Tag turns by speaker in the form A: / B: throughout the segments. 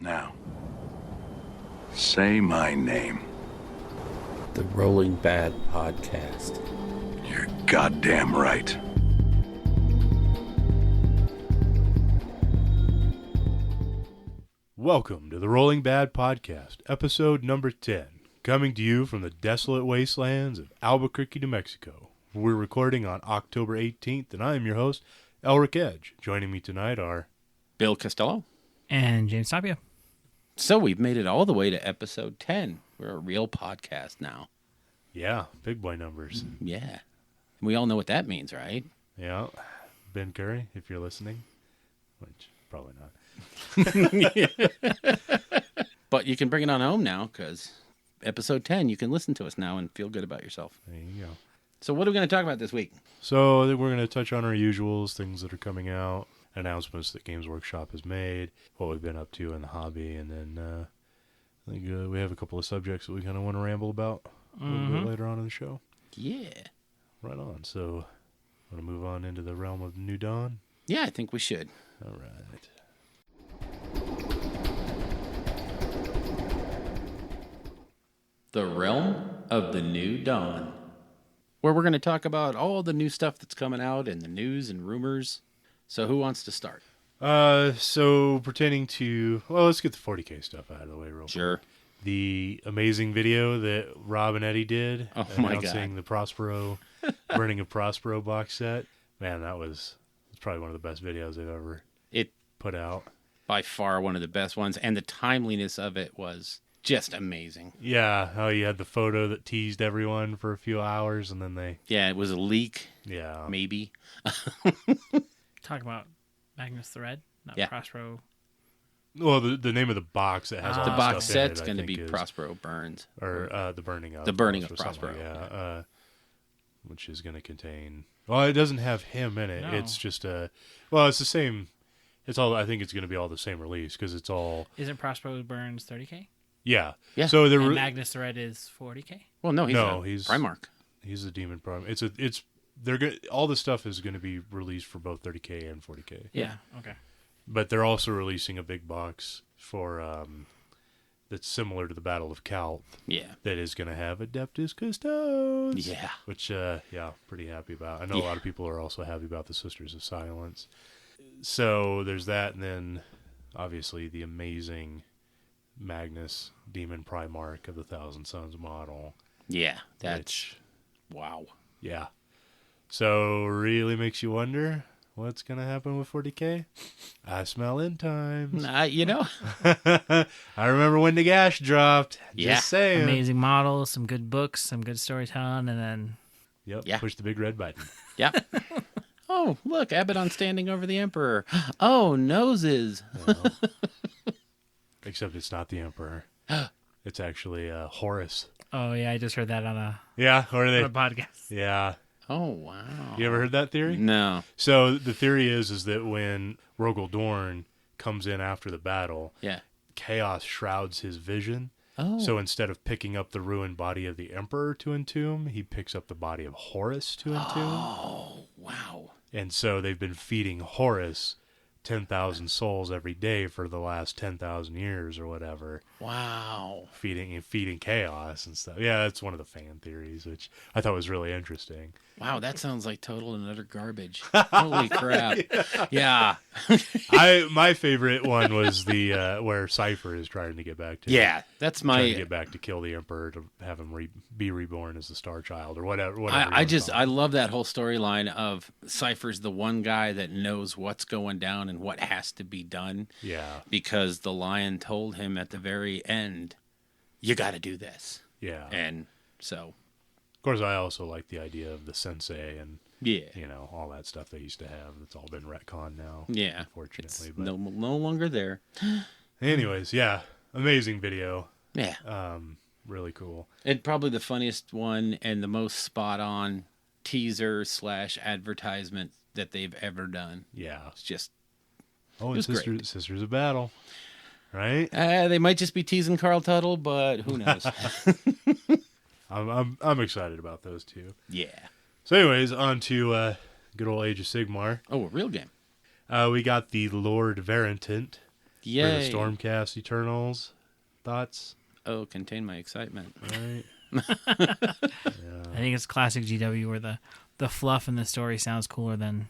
A: Now, say my name.
B: The Rolling Bad Podcast.
A: You're goddamn right.
C: Welcome to the Rolling Bad Podcast, episode number 10, coming to you from the desolate wastelands of Albuquerque, New Mexico. We're recording on October 18th, and I am your host, Elric Edge. Joining me tonight are
D: Bill Costello.
E: And James Tapia.
D: So we've made it all the way to episode 10. We're a real podcast now.
C: Yeah, big boy numbers.
D: Yeah. We all know what that means, right?
C: Yeah, Ben Curry, if you're listening, which probably not.
D: But you can bring it on home now because episode 10, you can listen to us now and feel good about yourself.
C: There you go.
D: So what are we going to talk about this week?
C: So I think we're going to touch on our usuals, things that are coming out, announcements that Games Workshop has made, what we've been up to in the hobby, and then I think we have a couple of subjects that we kind of want to ramble about a little bit later on in the show.
D: Yeah.
C: Right on. So, want to move on into the realm of New Dawn?
D: Yeah, I think we should.
C: All right.
D: The Realm of the New Dawn. Where we're going to talk about all the new stuff that's coming out and the news and rumors. So who wants to start?
C: So pertaining to, well, let's get the 40K stuff out of the way real quick.
D: Sure.
C: The amazing video that Rob and Eddie did announcing the Prospero, Burning of Prospero box set. Man, it's probably one of the best videos they've ever put out.
D: By far one of the best ones. And the timeliness of it was just amazing.
C: Yeah, how you had the photo that teased everyone for a few hours and then they...
D: Yeah, it was a leak.
C: Yeah.
D: Maybe.
E: Talk about Magnus Thread, not
D: Yeah.
E: Prospero.
C: Well, the name of the box that has all
D: The
C: the
D: box
C: stuff in
D: set's
C: it, I
D: going to
C: think
D: be
C: is-
D: Prospero Burns.
C: Or the Burning of.
D: The Burning of
C: something like
D: Prospero,
C: that, which is going to contain... Well, it doesn't have him in it.
E: No.
C: It's just it's the same... I think it's going to be all the same release because it's all...
E: Isn't Prospero Burns 30K?
C: Yeah.
D: Yeah.
C: So
E: And Magnus Thread is 40K?
D: Well, no,
C: No,
D: he's
C: he's-
D: Primarch.
C: he's the Demon Prime. All the stuff is going to be released for both 30K and 40K.
E: Yeah. Okay.
C: But they're also releasing a big box for that's similar to the Battle of Calth
D: Yeah.
C: that is going to have Adeptus Custodes.
D: Yeah.
C: Which, pretty happy about. I know a lot of people are also happy about the Sisters of Silence. So there's that, and then obviously the amazing Magnus Demon Primarch of the Thousand Suns model.
D: Yeah. That's... Wow.
C: Yeah. So really makes you wonder what's going to happen with 40K. I smell end times.
D: You know?
C: I remember when the gash dropped.
D: Yeah.
C: Just saying.
E: Amazing models, some good books, some good storytelling, and then
C: Yep.
D: Yeah.
C: Push the big red button.
D: Yeah. Oh, look, Abaddon standing over the Emperor. Oh, noses.
C: Except it's not the Emperor. It's actually Horus.
E: oh yeah, I just heard that on a
C: Yeah. Or
E: on
C: they?
E: a podcast.
C: Yeah.
D: Oh, wow.
C: You ever heard that theory?
D: No.
C: So the theory is that when Rogel Dorn comes in after the battle,
D: Yeah.
C: chaos shrouds his vision.
D: Oh.
C: So instead of picking up the ruined body of the Emperor to entomb, he picks up the body of Horus to entomb.
D: Oh, wow.
C: And so they've been feeding Horus 10,000 souls every day for the last 10,000 years or whatever.
D: Wow.
C: Feeding chaos and stuff. Yeah, that's one of the fan theories, which I thought was really interesting.
D: Wow, that sounds like total and utter garbage. Holy crap. Yeah.
C: My favorite one was the where Cypher is trying to get back to
D: Yeah, that's
C: trying to
D: my...
C: get back to kill the Emperor to have him be reborn as the Star Child or whatever.
D: I love that whole storyline of Cypher's the one guy that knows what's going down and what has to be done.
C: Yeah,
D: Because the lion told him at the very end, you got to do this.
C: yeah.
D: And so,
C: Of course, I also like the idea of the sensei and
D: yeah.
C: all that stuff they used to have. It's all been retconned now.
D: Yeah.
C: Unfortunately,
D: It's
C: but
D: no longer there.
C: anyways, yeah, amazing video.
D: Yeah.
C: Really cool.
D: And probably the funniest one and the most spot on teaser / advertisement that they've ever done.
C: Yeah.
D: It's just,
C: Oh,
D: It
C: and
D: was great.
C: Sisters of Battle, right?
D: they might just be teasing Carl Tuttle, but who knows?
C: I'm excited about those two.
D: Yeah.
C: So, anyways, on to good old Age of Sigmar.
D: Oh, a real game.
C: We got the Lord Varitant
D: Yay.
C: For the Stormcast Eternals. Thoughts?
D: Oh, contain my excitement.
C: Right?
E: I think it's classic GW where the fluff in the story sounds cooler than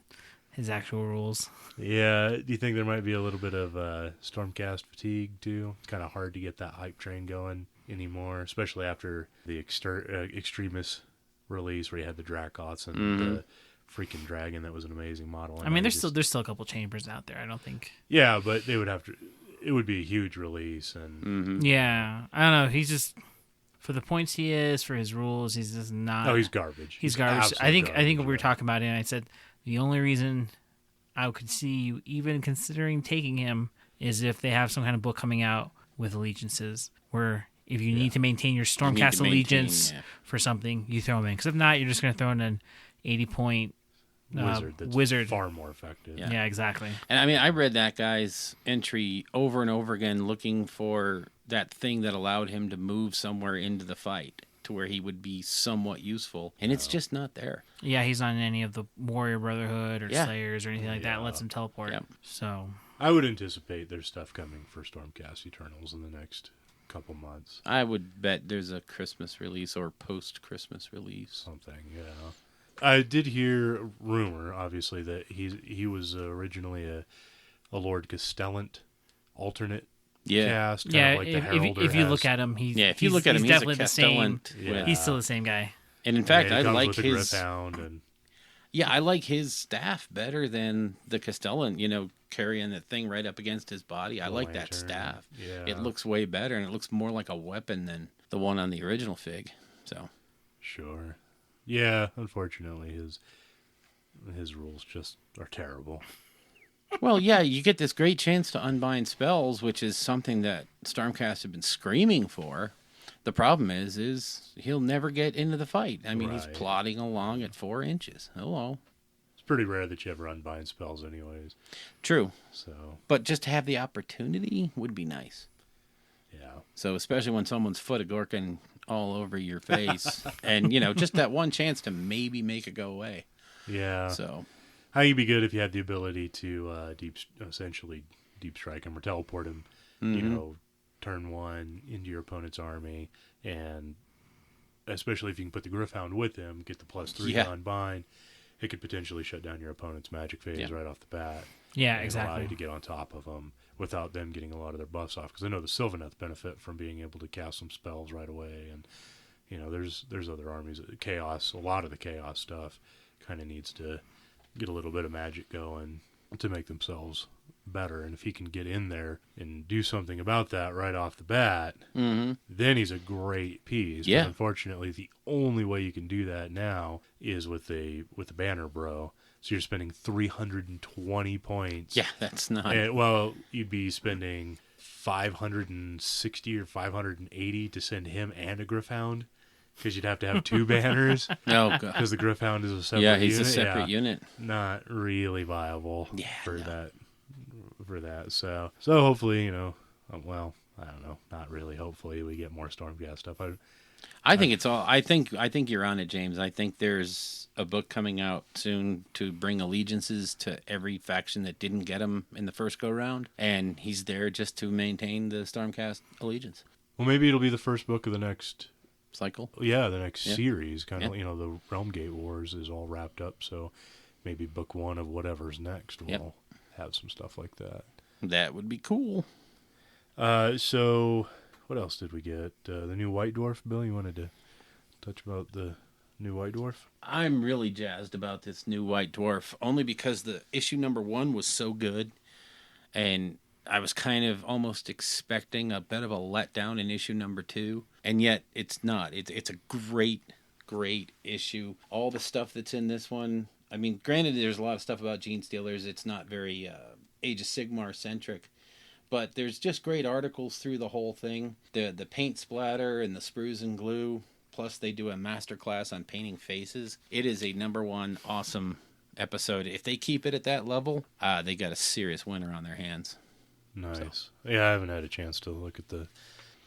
E: his actual rules.
C: Yeah. Do you think there might be a little bit of Stormcast fatigue, too? It's kind of hard to get that hype train going anymore, especially after the Extremis release where you had the Dracots and the freaking dragon that was an amazing model.
E: I mean, there's still a couple chambers out there. I don't think.
C: Yeah, but they would have to. It would be a huge release, and
E: Yeah, I don't know. He's just for the points he is for his rules. He's just not.
C: oh, he's garbage.
E: He's garbage.
C: absolute
E: I think
C: garbage,
E: we were
C: yeah.
E: talking about it, and I said the only reason I could see you even considering taking him is if they have some kind of book coming out with allegiances, where if you need to maintain your Stormcast allegiance for something, you throw him in. Because if not, you're just going to throw in an 80-point
C: wizard that's far more effective.
E: Yeah, exactly.
D: And I mean, I read that guy's entry over and over again looking for that thing that allowed him to move somewhere into the fight to where he would be somewhat useful. And it's just not there.
E: Yeah, he's not in any of the Warrior Brotherhood or Slayers or anything like that. It lets him teleport.
D: Yep.
E: So
C: I would anticipate there's stuff coming for Stormcast Eternals in the next couple months.
D: I would bet there's a Christmas release or post-Christmas release.
C: Something, you know. I did hear rumor, obviously, that he was originally a Lord Castellant alternate cast. Kind
E: yeah,
C: of like the Heraldor
E: if you
C: has.
E: look at him, he's he's
D: he's
E: definitely
D: a
E: the same.
D: Castellant.
C: Yeah.
E: He's still the same guy.
D: And in fact,
C: And
D: I
C: it comes
D: like
C: with the
D: his.
C: Gryph-hound and
D: Yeah, I like his staff better than the Castellan, carrying that thing right up against his body. I like that
C: lantern.
D: staff.
C: Yeah.
D: It looks way better, and it looks more like a weapon than the one on the original fig. So,
C: Sure. Yeah, unfortunately, his rules just are terrible.
D: well, yeah, you get this great chance to unbind spells, which is something that Stormcast have been screaming for. The problem is he'll never get into the fight. I mean, he's
C: Right.
D: plodding along at 4 inches. Hello.
C: It's pretty rare that you ever unbind spells anyways.
D: True.
C: So,
D: But just to have the opportunity would be nice.
C: yeah.
D: So especially when someone's foot of gorkin all over your face, and just that one chance to maybe make it go away.
C: Yeah.
D: So
C: I think it'd be good if you had the ability to essentially deep strike him or teleport him, turn one into your opponent's army, and especially if you can put the Gryph-hound with him, get the +3 to unbind, it could potentially shut down your opponent's magic phase right off the bat.
E: Yeah,
C: and
E: exactly.
C: allow you to get on top of them without them getting a lot of their buffs off. Because I know the Sylvaneth benefit from being able to cast some spells right away, and there's other armies. Chaos, a lot of the Chaos stuff, kind of needs to get a little bit of magic going to make themselves better. And if he can get in there and do something about that right off the bat, then he's a great piece.
D: Yeah.
C: But unfortunately, the only way you can do that now is with the Banner Bro. So you're spending 320 points.
D: yeah, that's not.
C: And, you'd be spending 560 or 580 to send him and a Gryph-hound, because you'd have to have 2 banners.
D: Oh god.
C: Because the Gryph-hound is a separate
D: Yeah,
C: unit.
D: he's a separate unit.
C: Not really viable for
D: no.
C: that. So hopefully, I don't know. Not really. Hopefully we get more Stormcast stuff.
D: I think it's all. I think you're on it, James. I think there's a book coming out soon to bring allegiances to every faction that didn't get them in the first go round, and he's there just to maintain the Stormcast allegiance
C: Well, maybe it'll be the first book of the next.
D: cycle.
C: Yeah, the next series, kind of,
D: Yeah.
C: the Realm Gate Wars is all wrapped up, so maybe book 1 of whatever's next will have some stuff like that.
D: That would be cool.
C: So what else did we get? The new White Dwarf, Bill, you wanted to touch about the new White Dwarf?
D: I'm really jazzed about this new White Dwarf, only because the issue number 1 was so good, and I was kind of almost expecting a bit of a letdown in issue number 2, and yet it's not. It's a great issue. All the stuff that's in this one, I mean, granted, there's a lot of stuff about Gene Stealers. It's not very Age of Sigmar centric, but there's just great articles through the whole thing. The paint splatter and the sprues and glue, plus they do a masterclass on painting faces. It is a number 1 awesome episode. If they keep it at that level, they got a serious winner on their hands.
C: Nice. Yeah, I haven't had a chance to look at the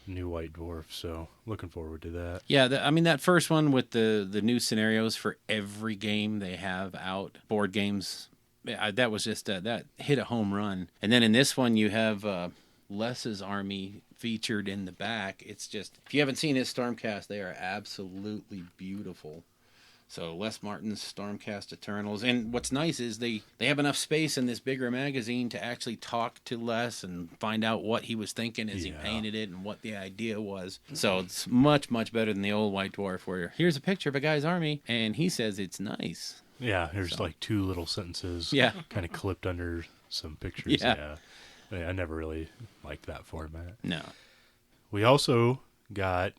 C: new White Dwarf, so looking forward to that.
D: Yeah, that first one with the new scenarios for every game they have out, board games that was just that hit a home run. And then in this one, you have Les's army featured in the back. It's just, if you haven't seen his Stormcast, they are absolutely beautiful. So Les Martin's Stormcast Eternals. And what's nice is they have enough space in this bigger magazine to actually talk to Les and find out what he was thinking as he painted it and what the idea was. So it's much, much better than the old White Dwarf where here's a picture of a guy's army and he says it's nice.
C: Yeah, there's like two little sentences kind of clipped under some pictures.
D: Yeah.
C: I never really liked that format.
D: No.
C: We also got,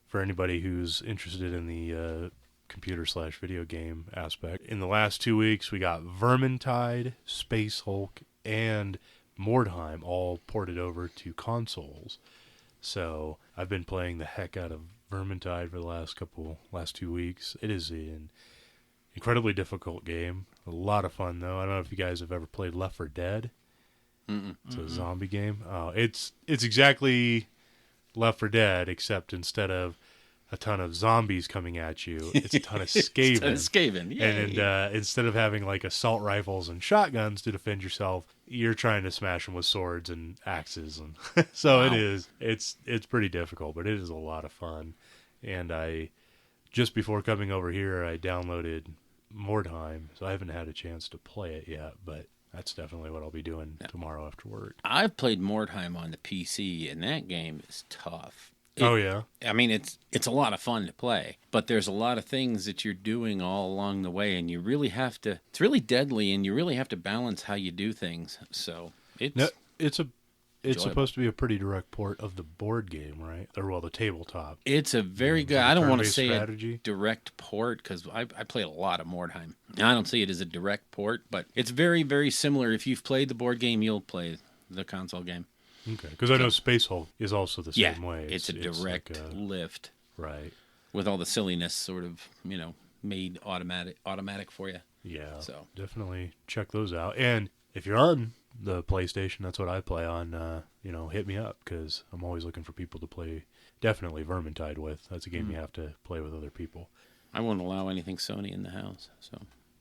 C: for anybody who's interested in the computer/video game aspect, in the last 2 weeks we got Vermintide, Space Hulk, and Mordheim all ported over to consoles. So I've been playing the heck out of Vermintide for the last 2 weeks. It is an incredibly difficult game. A lot of fun though. I don't know if you guys have ever played Left 4 Dead. It's a zombie game. It's exactly Left 4 Dead, except instead of a ton of zombies coming at you, it's a ton of Skaven.
D: Skaven,
C: and instead of having like assault rifles and shotguns to defend yourself, you're trying to smash them with swords and axes, and so it's pretty difficult, but it is a lot of fun. And I just before coming over here, I downloaded Mordheim, so I haven't had a chance to play it yet, but that's definitely what I'll be doing tomorrow after work.
D: I've played Mordheim on the PC, and that game is tough. I mean, it's a lot of fun to play, but there's a lot of things that you're doing all along the way, and you really have to. It's really deadly, and you really have to balance how you do things. So it's
C: supposed to be a pretty direct port of the board game, right? Or the tabletop.
D: It's a very good. I don't want to say
C: strategy.
D: A direct port because I played a lot of Mordheim. I don't see it as a direct port, but it's very, very similar. If you've played the board game, you'll play the console game.
C: Okay, because I know Space Hulk is also the same way.
D: It's a direct like lift,
C: right?
D: With all the silliness sort of, made automatic for you.
C: Yeah,
D: so
C: definitely check those out. And if you're on the PlayStation, that's what I play on. Hit me up because I'm always looking for people to play. Definitely Vermintide with. That's a game you have to play with other people.
D: I won't allow anything Sony in the house, so.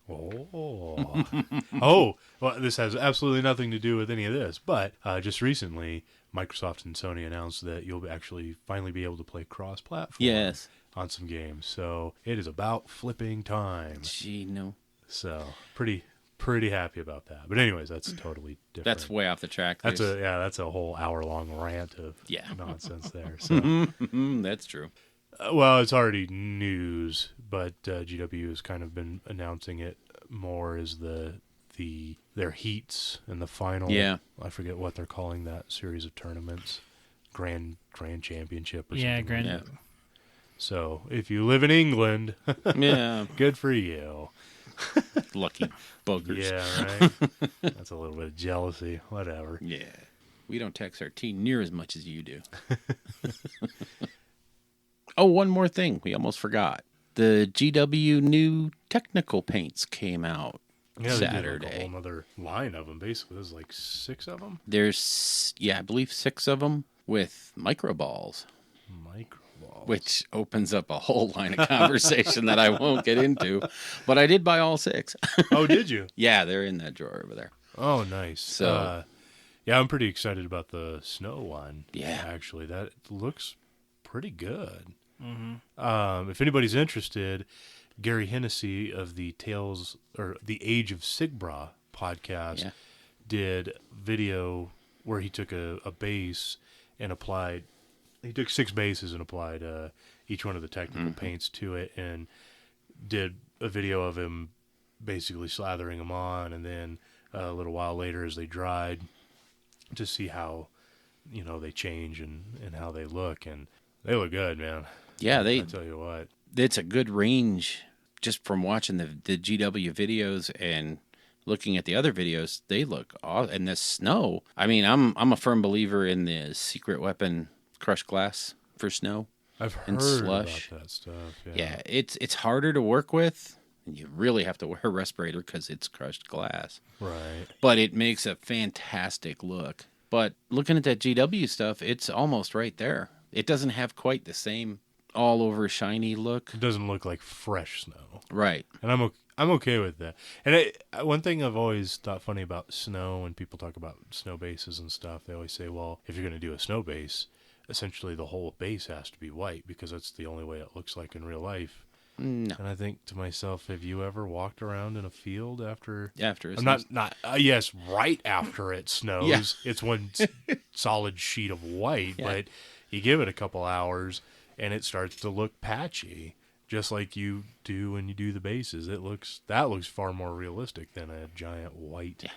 C: Well, this has absolutely nothing to do with any of this, but just recently, Microsoft and Sony announced that you'll actually finally be able to play cross-platform on some games. So it is about flipping time.
D: Gee, no.
C: So pretty happy about that. But anyways, that's totally different.
D: That's way off the track.
C: That's a whole hour-long rant of nonsense there. So
D: that's true.
C: Well, it's already news, but GW has kind of been announcing it more as their heats and the final.
D: Yeah,
C: I forget what they're calling that series of tournaments, Grand Championship or something.
E: Yeah, Grand.
C: Like so if you live in England, good for you.
D: Lucky buggers.
C: Yeah, right. That's a little bit of jealousy. Whatever.
D: Yeah, we don't tax our tea near as much as you do. Oh, one more thing. We almost forgot. The GW new technical paints came out Saturday.
C: They did a whole other line of them, basically. There's like 6 of them?
D: There's, I believe 6 of them with micro balls. Which opens up a whole line of conversation that I won't get into. But I did buy all 6.
C: Oh, did you?
D: Yeah, they're in that drawer over there.
C: Oh, nice.
D: So,
C: I'm pretty excited about the snow one.
D: Yeah.
C: Actually, that looks pretty good.
E: Mm-hmm.
C: If anybody's interested, Gary Hennessy of the Tales or the Age of Sigbra podcast did video where he took a base and applied. He took 6 bases and applied each one of the technical paints to it, and did a video of him basically slathering them on, and then a little while later as they dried to see how they change and how they look, and they look good, man.
D: Yeah,
C: I tell you what,
D: it's a good range just from watching the GW videos and looking at the other videos. They look awesome. And the snow, I mean, I'm a firm believer in the secret weapon crushed glass for snow.
C: I've heard
D: and slush.
C: about that stuff.
D: Yeah, it's harder to work with. You really have to wear a respirator because it's crushed glass.
C: Right.
D: But it makes a fantastic look. But looking at that GW stuff, it's almost right there. It doesn't have quite the same all over shiny look.
C: It doesn't look like fresh snow.
D: Right.
C: And I'm okay with that. And one thing I've always thought funny about snow, when people talk about snow bases and stuff, they always say, well, if you're going to do a snow base, essentially the whole base has to be white because that's the only way it looks like in real life.
D: No.
C: And I think to myself, have you ever walked around in a field after?
D: After it
C: I'm
D: snows.
C: not. Yes, right after it snows,
D: Yeah.
C: it's one solid sheet of white.
D: Yeah.
C: But you give it a couple hours, and it starts to look patchy, just like you do when you do the bases. That looks far more realistic than a giant white.
D: Yeah.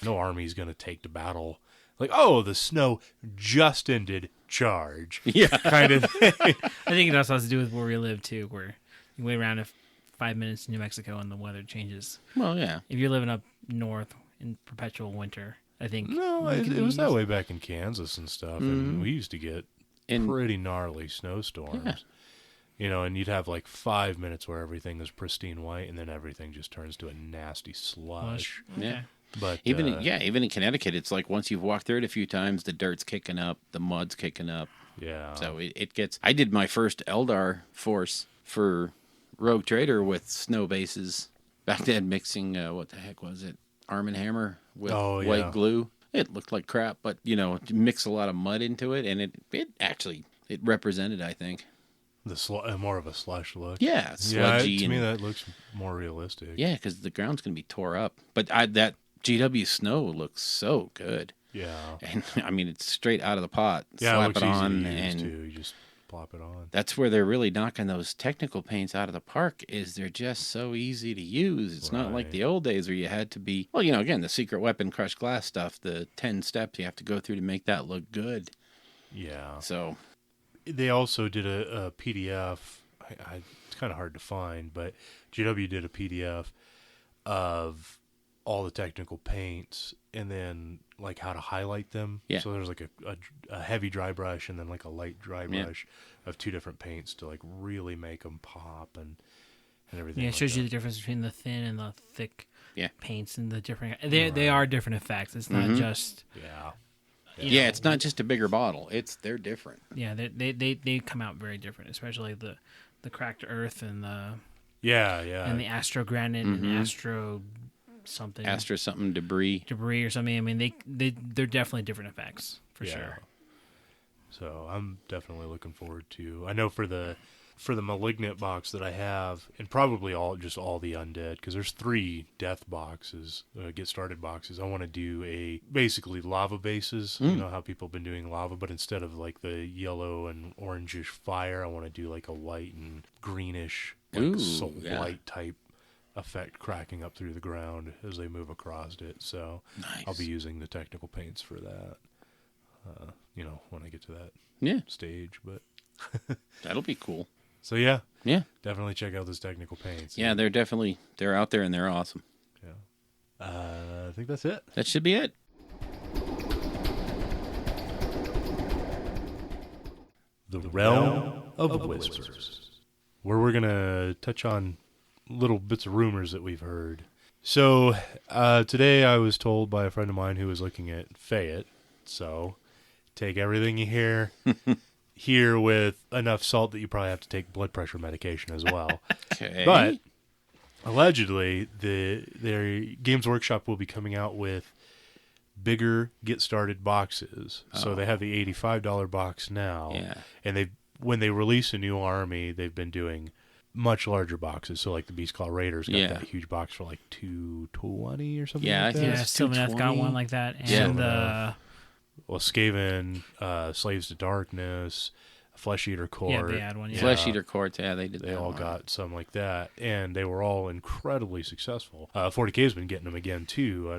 C: No army's gonna take to battle like, oh, the snow just ended, charge.
D: Yeah.
C: Kind of thing.
E: I think it also has to do with where we live too, where you wait around 5 minutes in New Mexico and the weather changes.
D: Well, yeah.
E: If you're living up north in perpetual winter, I think
C: No,
E: you
C: it
E: can
C: was that
E: use-
C: way back in Kansas and stuff, and we used to get
D: And
C: pretty gnarly snowstorms.
D: Yeah.
C: You know, and you'd have like 5 minutes where everything is pristine white, and then everything just turns to a nasty slush.
E: Okay.
D: Yeah.
C: But
D: even in Connecticut, it's like once you've walked through it a few times, the dirt's kicking up, the mud's kicking up.
C: yeah,
D: So it gets. I did my first Eldar force for Rogue Trader with snow bases back then, mixing what the heck was it, Arm & Hammer with
C: Oh, yeah.
D: white glue. It looked like crap, but mix a lot of mud into it, and it actually represented, I think.
C: the more of a slush look.
D: Yeah,
C: Yeah,
D: sludgy.
C: to me
D: and,
C: that looks more realistic.
D: yeah, because the ground's gonna be tore up. But that GW snow looks so good,
C: yeah,
D: and I mean it's straight out of the pot.
C: yeah. It
D: Slap
C: looks
D: it
C: easy
D: on,
C: to use
D: and
C: too. You just plop it on.
D: that's where they're really knocking those technical paints out of the park. Is they're just so easy to use. It's not like
C: Right.
D: the old days where you had to be. Well, again, the secret weapon crushed glass stuff. The 10 steps you have to go through to make that look good.
C: Yeah.
D: So
C: They also did a PDF. It's kind of hard to find, but GW did a PDF of all the technical paints and then like how to highlight them.
D: Yeah.
C: So there's like a heavy dry brush and then like a light dry
D: Yeah.
C: brush of two different paints to like really make them pop and everything.
E: Yeah, it
C: like
E: shows you
C: that.
E: the difference between the thin and the thick
D: Yeah.
E: paints and the different. They are different effects. It's not just
C: Yeah.
D: yeah, it's not just a bigger bottle. They're different.
E: yeah. They come out very different, especially the cracked earth and the
C: Yeah.
E: and the astro granite and astro something
D: Astra something debris.
E: debris or something. I mean, they're definitely different effects for
C: Yeah.
E: sure.
C: So I'm definitely looking forward to. I know for the malignant box that I have, and probably all the undead, because there's 3 death boxes, get started boxes. I want to do basically lava bases. You know how people have been doing lava, but instead of like the yellow and orangish fire, I want to do like a white and greenish, like
D: Ooh,
C: soul
D: yeah.
C: light type effect cracking up through the ground as they move across it. So
D: Nice.
C: I'll be using the technical paints for that. When I get to that
D: Yeah,
C: stage, but
D: that'll be cool.
C: so yeah,
D: Yeah,
C: definitely check out those technical paints.
D: yeah, they're out there and they're awesome.
C: I think that's it.
D: That should be it.
C: The Realm of Whispers, where we're gonna touch on little bits of rumors that we've heard. So today I was told by a friend of mine who was looking at Fayette, so take everything you hear here with enough salt that you probably have to take blood pressure medication as well.
D: Okay,
C: But allegedly, their Games Workshop will be coming out with bigger get started boxes. So they have the $85 box now,
D: Yeah.
C: and when they release a new army, they've been doing much larger boxes. So like the Beast Claw Raiders got
D: Yeah.
C: that huge box for like $220 or something.
D: Yeah,
C: like
D: I
C: that.
D: think
E: Yeah,
D: it's
E: Sylvaneth got
D: 220.
E: one like that,
D: Yeah.
E: and
C: Well, Skaven, Slaves to Darkness, Flesh Eater Court.
E: yeah, they had one. Yeah.
D: Flesh Eater Courts. Yeah, they did.
C: They
D: that
C: all
D: one.
C: got some like that, and they were all incredibly successful. 40K's been getting them again too. I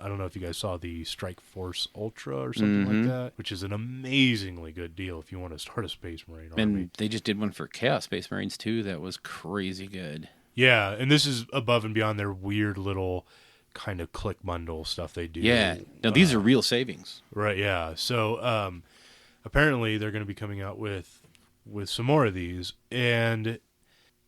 C: don't know if you guys saw the Strike Force Ultra or something like that, which is an amazingly good deal if you want to start a Space Marine army.
D: And they just did one for Chaos Space Marines too. That was crazy good.
C: Yeah, and this is above and beyond their weird little kind of click bundle stuff they do.
D: Yeah. No, these are real savings.
C: Right, yeah. So apparently they're going to be coming out with some more of these, and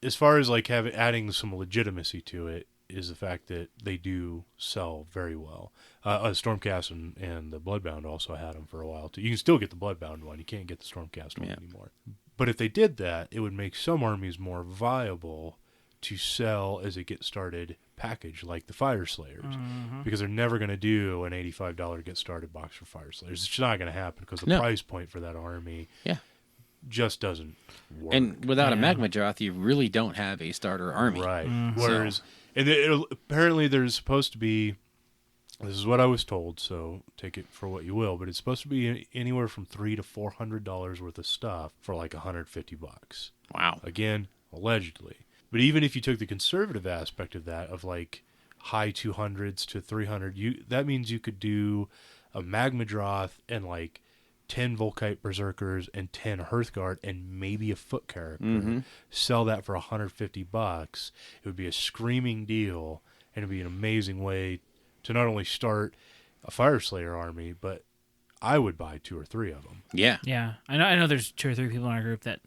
C: as far as like adding some legitimacy to it is the fact that they do sell very well. Stormcast and the Bloodbound also had them for a while too. You can still get the Bloodbound one. You can't get the Stormcast one
D: Yeah.
C: anymore. But if they did that, it would make some armies more viable to sell as a get started package like the Fire Slayers, because they're never going to do an $85 get started box for Fire Slayers. It's just not going to happen because the price point for that army just doesn't work.
D: And without a Magma Droth, you really don't have a starter army.
C: Right. Whereas, and apparently there's supposed to be, this is what I was told, so take it for what you will, but it's supposed to be anywhere from $300 to $400 worth of stuff for like $150.
D: Wow.
C: Again, allegedly. But even if you took the conservative aspect of that, of like high 200s to 300, that means you could do a Magma Droth and like 10 Volkite Berserkers and 10 Hearthguard and maybe a foot character. Sell that for $150. It would be a screaming deal, and it would be an amazing way to not only start a Fire Slayer army, but I would buy 2 or 3 of them.
D: Yeah.
E: Yeah. I know there's 2 or 3 people in our group that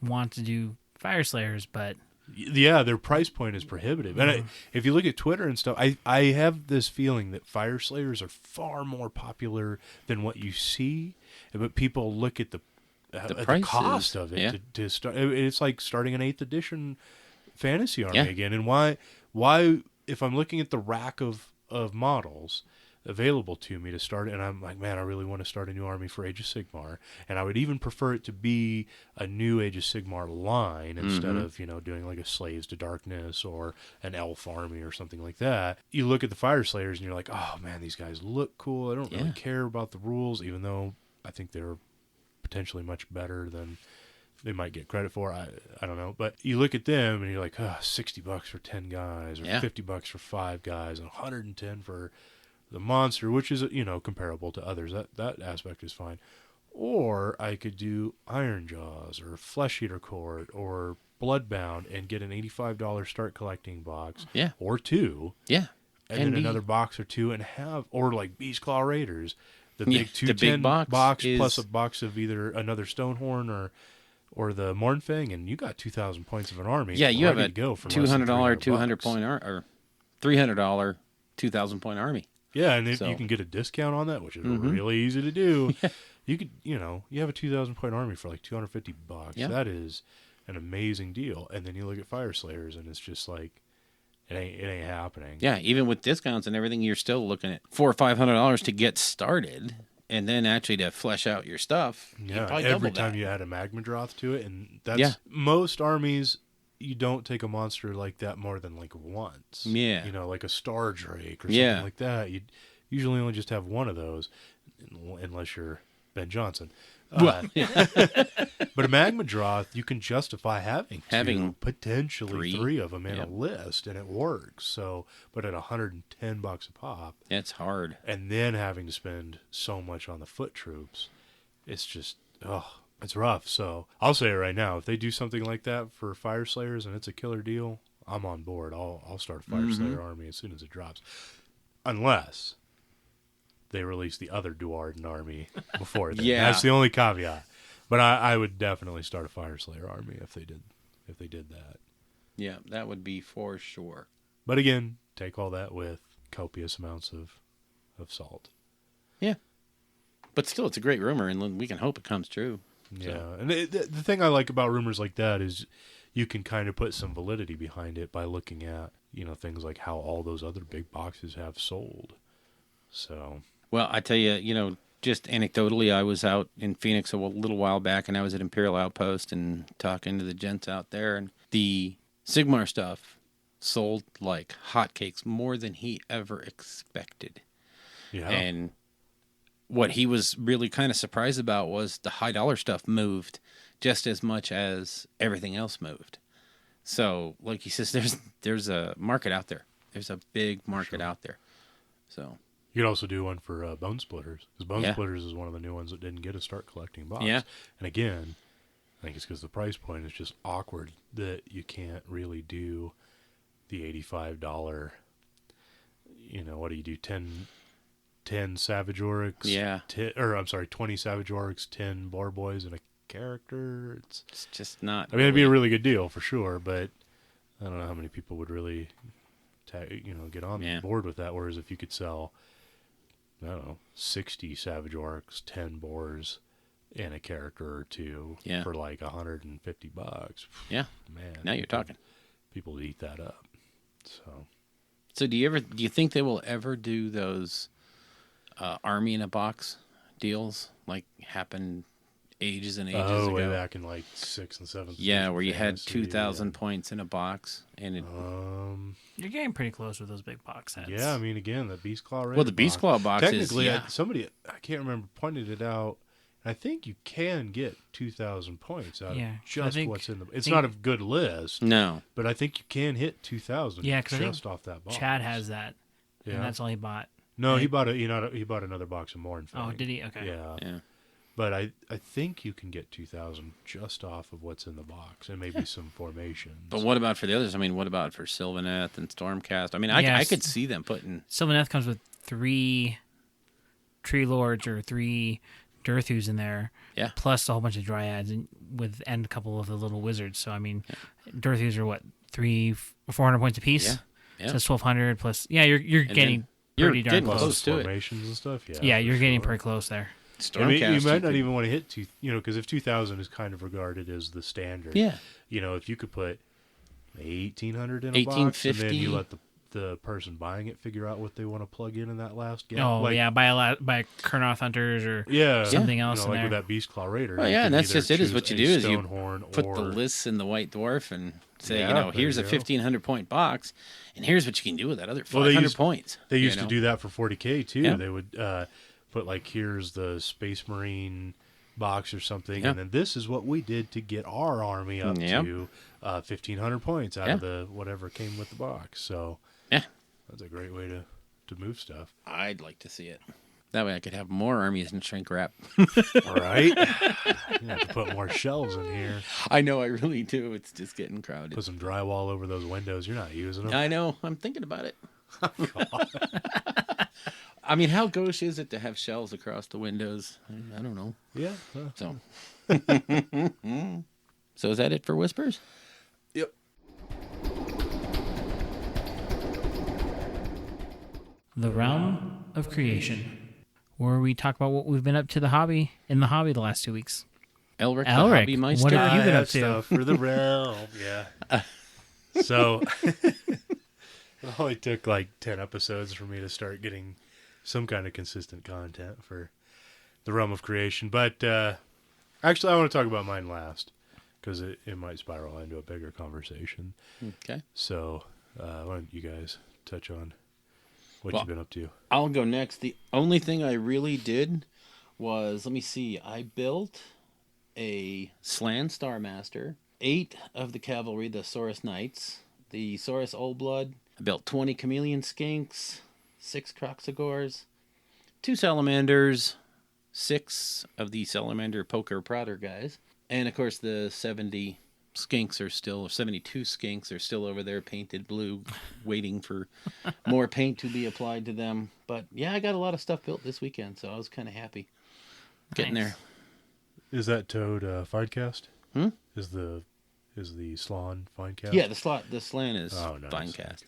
E: want to do Fire Slayers, but
C: yeah, their price point is prohibitive. And if you look at Twitter and stuff, I have this feeling that Fire Slayers are far more popular than what you see. But people look at the cost of it to start. It's like starting an 8th edition fantasy army again. And why? If I'm looking at the rack of models available to me to start, and I'm like, man, I really want to start a new army for Age of Sigmar, and I would even prefer it to be a new Age of Sigmar line instead of doing like a Slaves to Darkness or an Elf army or something like that. You look at the Fire Slayers and you're like, oh man, these guys look cool. I don't really care about the rules, even though I think they're potentially much better than they might get credit for. I don't know. But you look at them and you're like, $60 for 10 guys, or $50 for 5 guys, and $110 for the monster, which is, comparable to others. That aspect is fine. Or I could do Iron Jaws or Flesh Eater Court or Bloodbound and get an $85 start collecting box.
D: Yeah.
C: Or 2.
D: Yeah.
C: And then another box or 2 and or like Beast Claw Raiders. The big
D: the big box
C: plus a box of either another Stonehorn or the Mournfang, and you got 2,000 points of an army.
D: Yeah, you have a
C: $200
D: 200 point or $300 2,000 point army.
C: Yeah, and if you can get a discount on that, which is really easy to do, you could, you have a 2,000 point army for like $250. Yeah. That is an amazing deal. And then you look at Fire Slayers, and it's just like, it ain't happening.
D: Yeah, even with discounts and everything, you're still looking at $400 or $500 to get started, and then actually to flesh out your stuff.
C: Yeah, every time you add a Magma Droth to it, and that's most armies. You don't take a monster like that more than like once.
D: Yeah,
C: like a Star Drake or something like that. You usually only just have one of those, unless you're Ben Johnson. But a Magma Droth, you can justify having potentially 3 of them in a list, and it works. So, but at $110 a pop,
D: it's hard.
C: And then having to spend so much on the foot troops, it's just it's rough. So I'll say it right now: if they do something like that for Fire Slayers and it's a killer deal, I'm on board. I'll start a Fire Slayer army as soon as it drops, unless they release the other Duardin army before then. That's the only caveat. But I would definitely start a Fire Slayer army if they did that.
D: Yeah, that would be for sure.
C: But again, take all that with copious amounts of salt.
D: Yeah. But still, it's a great rumor, and we can hope it comes true.
C: Yeah, so. And the thing I like about rumors like that is you can kind of put some validity behind it by looking at, things like how all those other big boxes have sold. So...
D: Well, I tell you, just anecdotally, I was out in Phoenix a little while back, and I was at Imperial Outpost and talking to the gents out there, and the Sigmar stuff sold like hotcakes, more than he ever expected.
C: Yeah.
D: And what he was really kind of surprised about was the high dollar stuff moved just as much as everything else moved. So, like he says, there's a market out there. There's a big market out there. So...
C: You could also do one for Bone Splitters, because Bone Splitters is one of the new ones that didn't get a start collecting box.
D: Yeah.
C: And again, I think it's because the price point is just awkward that you can't really do the $85. What do you do? 10 Savage Oryx?
D: Yeah.
C: 20 Savage Oryx, 10 Boar Boys, and a character.
D: It's just not.
C: I mean, it'd be a really good deal for sure, but I don't know how many people would really, get on board with that. Whereas if you could sell, 60 Savage Orcs, 10 Boars, and a character or 2 for like $150.
D: Yeah,
C: man.
D: Now you're talking.
C: people to eat that up.
D: So do you think they will ever do those army in a box deals like happened ages and ages ago?
C: Way back in like 6th and 7th.
D: Yeah, where you had
C: Fantasy,
D: 2,000 points in a box, and it.
E: You're getting pretty close with those big box sets.
C: Yeah, I mean, again, the Beast Claw Raid
D: Well, the Beast Claw box is
C: technically, somebody I can't remember pointed it out. I think you can get 2,000 points out
E: Yeah,
C: of just
E: think-
C: what's in the. It's
E: think-
C: not a good list,
D: No.
C: but I think you can hit 2,000.
E: Yeah, 'cause I
C: just
E: think
C: off that box.
E: Chad has that,
C: Yeah,
E: and that's all he bought.
C: no, he bought he bought another box of Morn.
E: Oh, did he? Okay.
C: Yeah,
D: Yeah.
C: but I think you can get 2,000 just off of what's in the box, and maybe some formations.
D: But what about for the others? I mean, what about for Sylvaneth and Stormcast? I mean, I
E: Yes.
D: could see them putting.
E: Sylvaneth comes with 3 Tree Lords or 3 Durthus in there.
D: Yeah.
E: Plus a whole bunch of Dryads and a couple of the little wizards. So, I mean, Durthus are what, 400 points apiece?
D: Yeah. Yeah.
E: So it's 1,200 plus. Yeah, you're getting
D: then you're
E: pretty darn
D: getting
E: close.
D: close to it.
C: formations and stuff. Yeah,
E: Yeah,
C: for
E: you're getting
C: sure.
E: pretty close there.
C: I mean,
D: Stormcast.
C: you might not
D: could-
C: even want to hit because if 2,000 is kind of regarded as the standard.
D: Yeah.
C: If you could put 1,800 in a box, and then
D: 1850.
C: you let the person buying it figure out what they want to plug in that last gap.
E: Oh,
C: like,
E: yeah, by Kurnoth Hunters or
C: yeah,
E: something else in
C: like
E: there.
C: with that Beast Claw Raider.
D: Well,
C: you
D: yeah,
C: can
D: and that's
C: either
D: just it. Is
C: choose
D: what you
C: a
D: do is you
C: Stonehorn
D: put
C: or
D: the lists in the White Dwarf and say,
C: Yeah, there
D: here's a
C: you go.
D: 1,500 point box, and here's what you can do with that other
C: Well,
D: 500 points.
C: They
D: you
C: used
D: know?
C: to do that for 40K too.
D: Yeah.
C: They would put like, here's the Space Marine box or something,
D: Yeah.
C: and then this is what we did to get our army up
D: Yep.
C: to 1,500 points out
D: Yeah.
C: of the whatever came with the box. So
D: Yeah.
C: that's a great way to move stuff.
D: I'd like to see it. That way I could have more armies in shrink wrap.
C: Right? You have to put more shelves in here.
D: I know, I really do. It's just getting crowded.
C: Put some drywall over those windows. You're not using them.
D: I know. I'm thinking about it. I mean, how gauche is it to have shelves across the windows? I don't know.
C: Yeah.
D: So, so is that it for Whispers?
C: Yep.
E: The Realm of Creation, where we talk about what we've been up to in the hobby the last 2 weeks.
D: Elric,
E: Elric,
D: the Hobby Meister.
E: what have you been
C: I
E: up to?
C: Stuff for the realm. Yeah. So it only took like 10 episodes for me to start getting some kind of consistent content for the Realm of Creation. But actually, I want to talk about mine last because it might spiral into a bigger conversation.
D: Okay.
C: So why don't you guys touch on what
D: Well,
C: you've been up to?
D: I'll go next. The only thing I really did was, let me see, I built a Slan Star Master, 8 of the cavalry, the Saurus Knights, the Saurus Old Blood. I built 20 Chameleon Skinks, 6 Croxagores, 2 Salamanders, 6 of the Salamander Poker Prouder guys, and of course the 72 skinks are still over there painted blue, waiting for more paint to be applied to them. But yeah, I got a lot of stuff built this weekend, so I was kind of happy getting
E: Nice.
D: there.
C: Is that Toad Finecast?
D: Hmm?
C: Is the Slan Finecast?
D: Yeah, the Slan is
C: Oh, nice.
D: Finecast.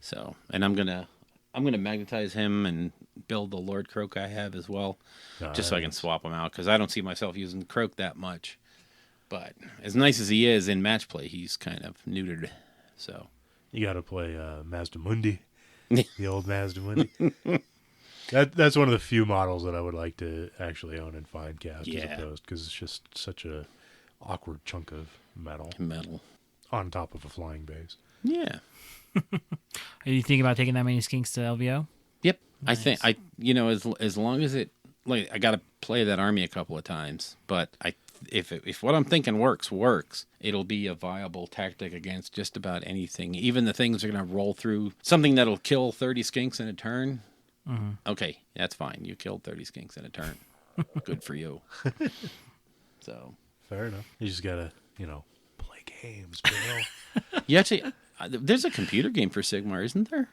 D: So, and I'm gonna magnetize him and build the Lord Croak I have as well, just so I can
C: Nice.
D: swap them out because I don't see myself using Croak that much. But as nice as he is in match play, he's kind of neutered. So
C: You got to play Mazdamundi, the old Mazdamundi. That's one of the few models that I would like to actually own in Finecast
D: Yeah.
C: as opposed because it's just such a awkward chunk of metal
D: metal.
C: on top of a flying base.
D: Yeah.
E: Are you thinking about taking that many skinks to LVO?
D: Yep.
E: Nice.
D: I think as long as it, like, I got to play that army a couple of times, but if what I'm thinking works, it'll be a viable tactic against just about anything. Even the things are going to roll through something that'll kill 30 skinks in a turn.
E: Mm-hmm.
D: Okay, that's fine. You killed 30 skinks in a turn. Good for you. So
C: Fair enough. You just got to, play games, Bill.
D: you actually, there's a computer game for Sigmar, isn't there?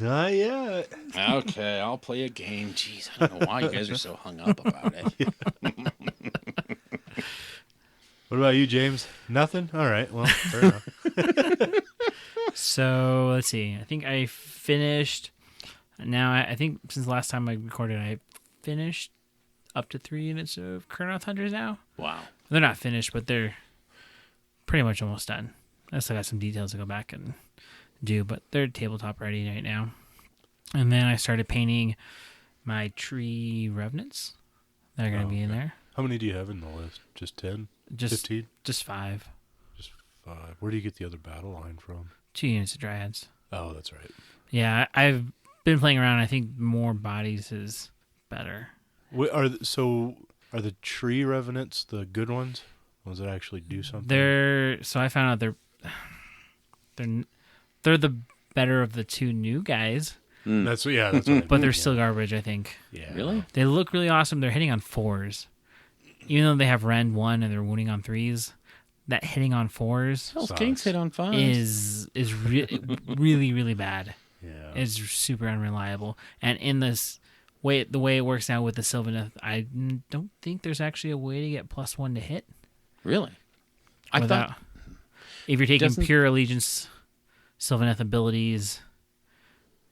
C: Not yet.
D: Okay, I'll play a game. Jeez, I don't know why you guys are so hung up about it.
C: What about you, James? Nothing? All right. Well, fair enough.
E: So let's see. I think I finished. Now I think since the last time I recorded, I finished up to 3 units of Kurnoth Hunters now.
D: Wow.
E: They're not finished, but they're pretty much almost done. I still got some details to go back and do, but they're tabletop ready right now. And then I started painting my tree revenants that are going to be in there.
C: How many do you have in the list? Just 10?
E: Just
C: 15?
E: Just 5.
C: Just 5. Where do you get the other battle line from?
E: 2 units of dryads.
C: Oh, that's right.
E: Yeah, I've been playing around. I think more bodies is better.
C: Are the tree revenants the good ones? Ones that actually do something?
E: So I found out they're the better of the 2 new guys,
C: That's what I
E: but
C: mean,
E: they're still garbage, I think.
C: Yeah.
D: Really?
E: They look really awesome. They're hitting on 4s. Even though they have rend 1 and they're wounding on 3s, that hitting on 4s
D: Hell's Kings hit on 5.
E: is really, really bad.
C: Yeah.
E: It's super unreliable. And in the way it works now with the Sylvaneth, I don't think there's actually a way to get +1 to hit.
D: Really? I thought
E: if you're taking
D: doesn't-
E: pure allegiance Sylvaneth abilities,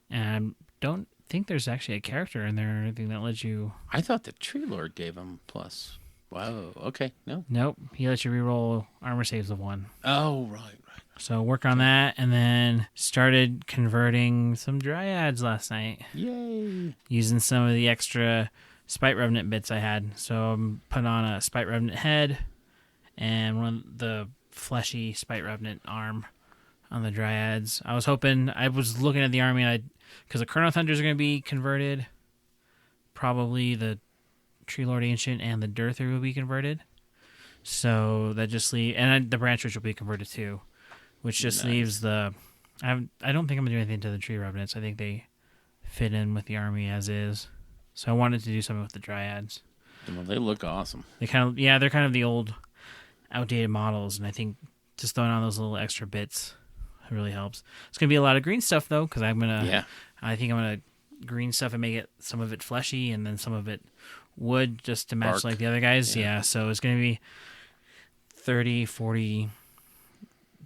E: and I don't think there's actually a character in there or anything that lets you.
D: the Tree Lord gave him plus. Wow. Okay. No.
E: Nope, he lets you reroll armor saves of 1.
D: Oh, right.
E: So work on that, and then started converting some dryads last night
D: Yay.
E: using some of the extra Spite Revenant bits I had. So I'm putting on a Spite Revenant head and one of the fleshy Spite Revenant arm on the dryads. I was looking at the army, because the Chrono Thunders are going to be converted. Probably the Tree Lord Ancient and the Durther will be converted. So that just the Branch Witch will be converted too, which just leaves the. I don't think I'm gonna do anything to the Tree Revenants. I think they fit in with the army as is. So I wanted to do something with the dryads.
D: Well, they look awesome.
E: They're kind of the old, outdated models, and I think just throwing on those little extra bits really helps. It's gonna be a lot of green stuff though, because I think I'm gonna green stuff and make it some of it fleshy and then some of it wood, just to match
D: Bark.
E: like the other guys. Yeah, so it's gonna be 30, 40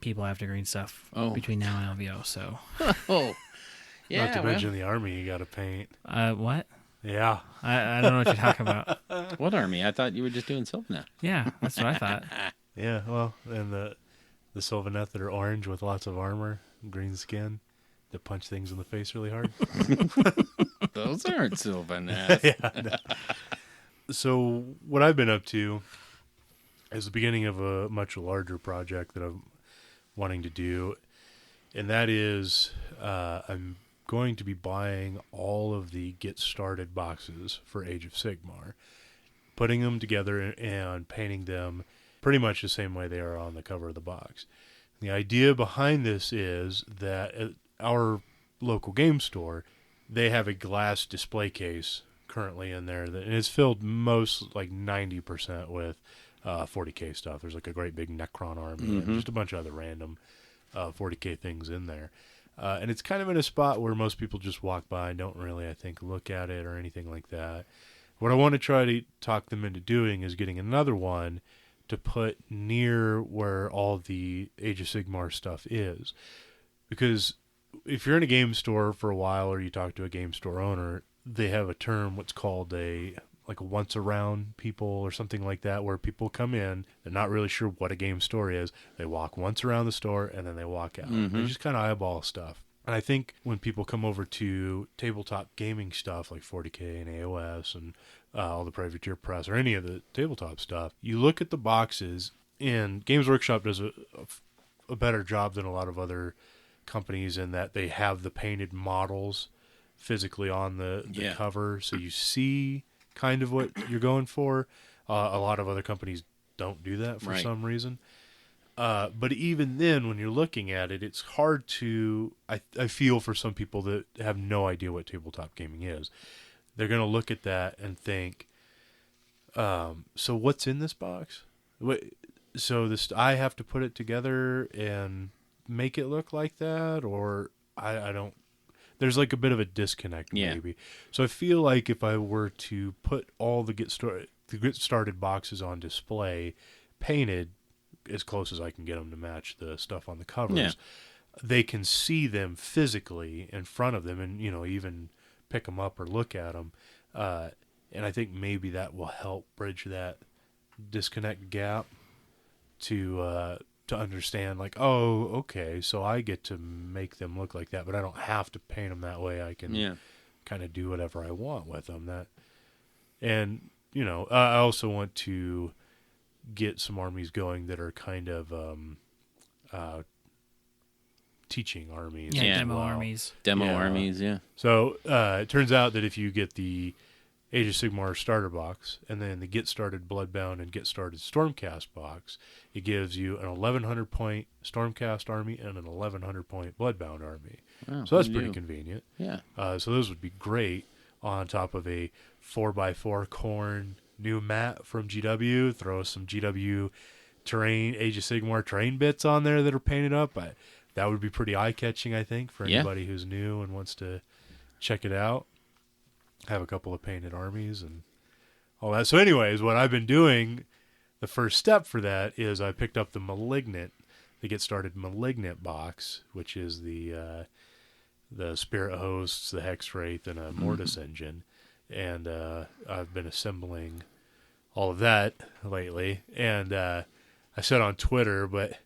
E: people after green stuff between now and LVO. So
D: Oh. Yeah.
C: Not to mention the army you got to paint.
E: what?
C: Yeah.
E: I don't know what you're talking about.
D: What army? I thought you were just doing Sylvaneth.
E: Yeah, that's what I thought.
C: Yeah. Well, and the Sylvaneth that are orange with lots of armor, green skin, that punch things in the face really hard.
D: Those aren't Sylvaneth.
C: Yeah. No. So what I've been up to is the beginning of a much larger project that I'm wanting to do, and that is I'm going to be buying all of the Get Started boxes for Age of Sigmar, putting them together and painting them pretty much the same way they are on the cover of the box. The idea behind this is that at our local game store, they have a glass display case currently in there that is filled most, like 90% with 40k stuff. There's like a great big Necron army and just a bunch of other random 40k things in there. And it's kind of in a spot where most people just walk by and don't really, I think, look at it or anything like that. What I want to try to talk them into doing is getting another one to put near where all the Age of Sigmar stuff is. Because if you're in a game store for a while or you talk to a game store owner, they have a term, what's called a once around people or something like that, where people come in, they're not really sure what a game store is. They walk once around the store and then they walk out. They just kind of eyeball stuff. And I think when people come over to tabletop gaming stuff like 40K and AOS and all the Privateer Press or any of the tabletop stuff, you look at the boxes, and Games Workshop does a better job than a lot of other companies in that they have the painted models physically on the cover, so you see kind of what you're going for. A lot of other companies don't do that for some reason. But even then, when you're looking at it, it's hard to, I feel for some people that have no idea what tabletop gaming is. They're going to look at that and think, so what's in this box? So I have to put it together and make it look like that? Or I don't, there's like a bit of a disconnect maybe. So I feel like if I were to put all the Get Started boxes on display, painted as close as I can get them to match the stuff on the covers, they can see them physically in front of them and, even pick them up or look at them. And I think maybe that will help bridge that disconnect gap to to understand, like, oh, okay, so I get to make them look like that, but I don't have to paint them that way. I can kind of do whatever I want with them. And you know, I also want to get some armies going that are kind of teaching armies.
E: Yeah,
C: as
E: demo
C: well.
E: armies.
D: Demo
C: Yeah.
D: armies, yeah.
C: So it turns out that if you get the Age of Sigmar starter box and then the Get Started Bloodbound and Get Started Stormcast box, it gives you an 1100 point Stormcast army and an 1100 point Bloodbound army.
D: Wow,
C: So that's
D: who
C: pretty
D: knew?
C: convenient.
D: Yeah.
C: So those would be great on top of a 4x4 Khorne new mat from GW. Throw some GW terrain, Age of Sigmar terrain bits on there that are painted up. That would be pretty eye-catching, I think, for
D: Yeah.
C: anybody who's new and wants to check it out. Have a couple of painted armies and all that. So anyways, what I've been doing, the first step for that is I picked up the Get Started Malignant box, which is the Spirit Hosts, the Hex Wraith, and a Mortis engine. And I've been assembling all of that lately. And I said on Twitter, but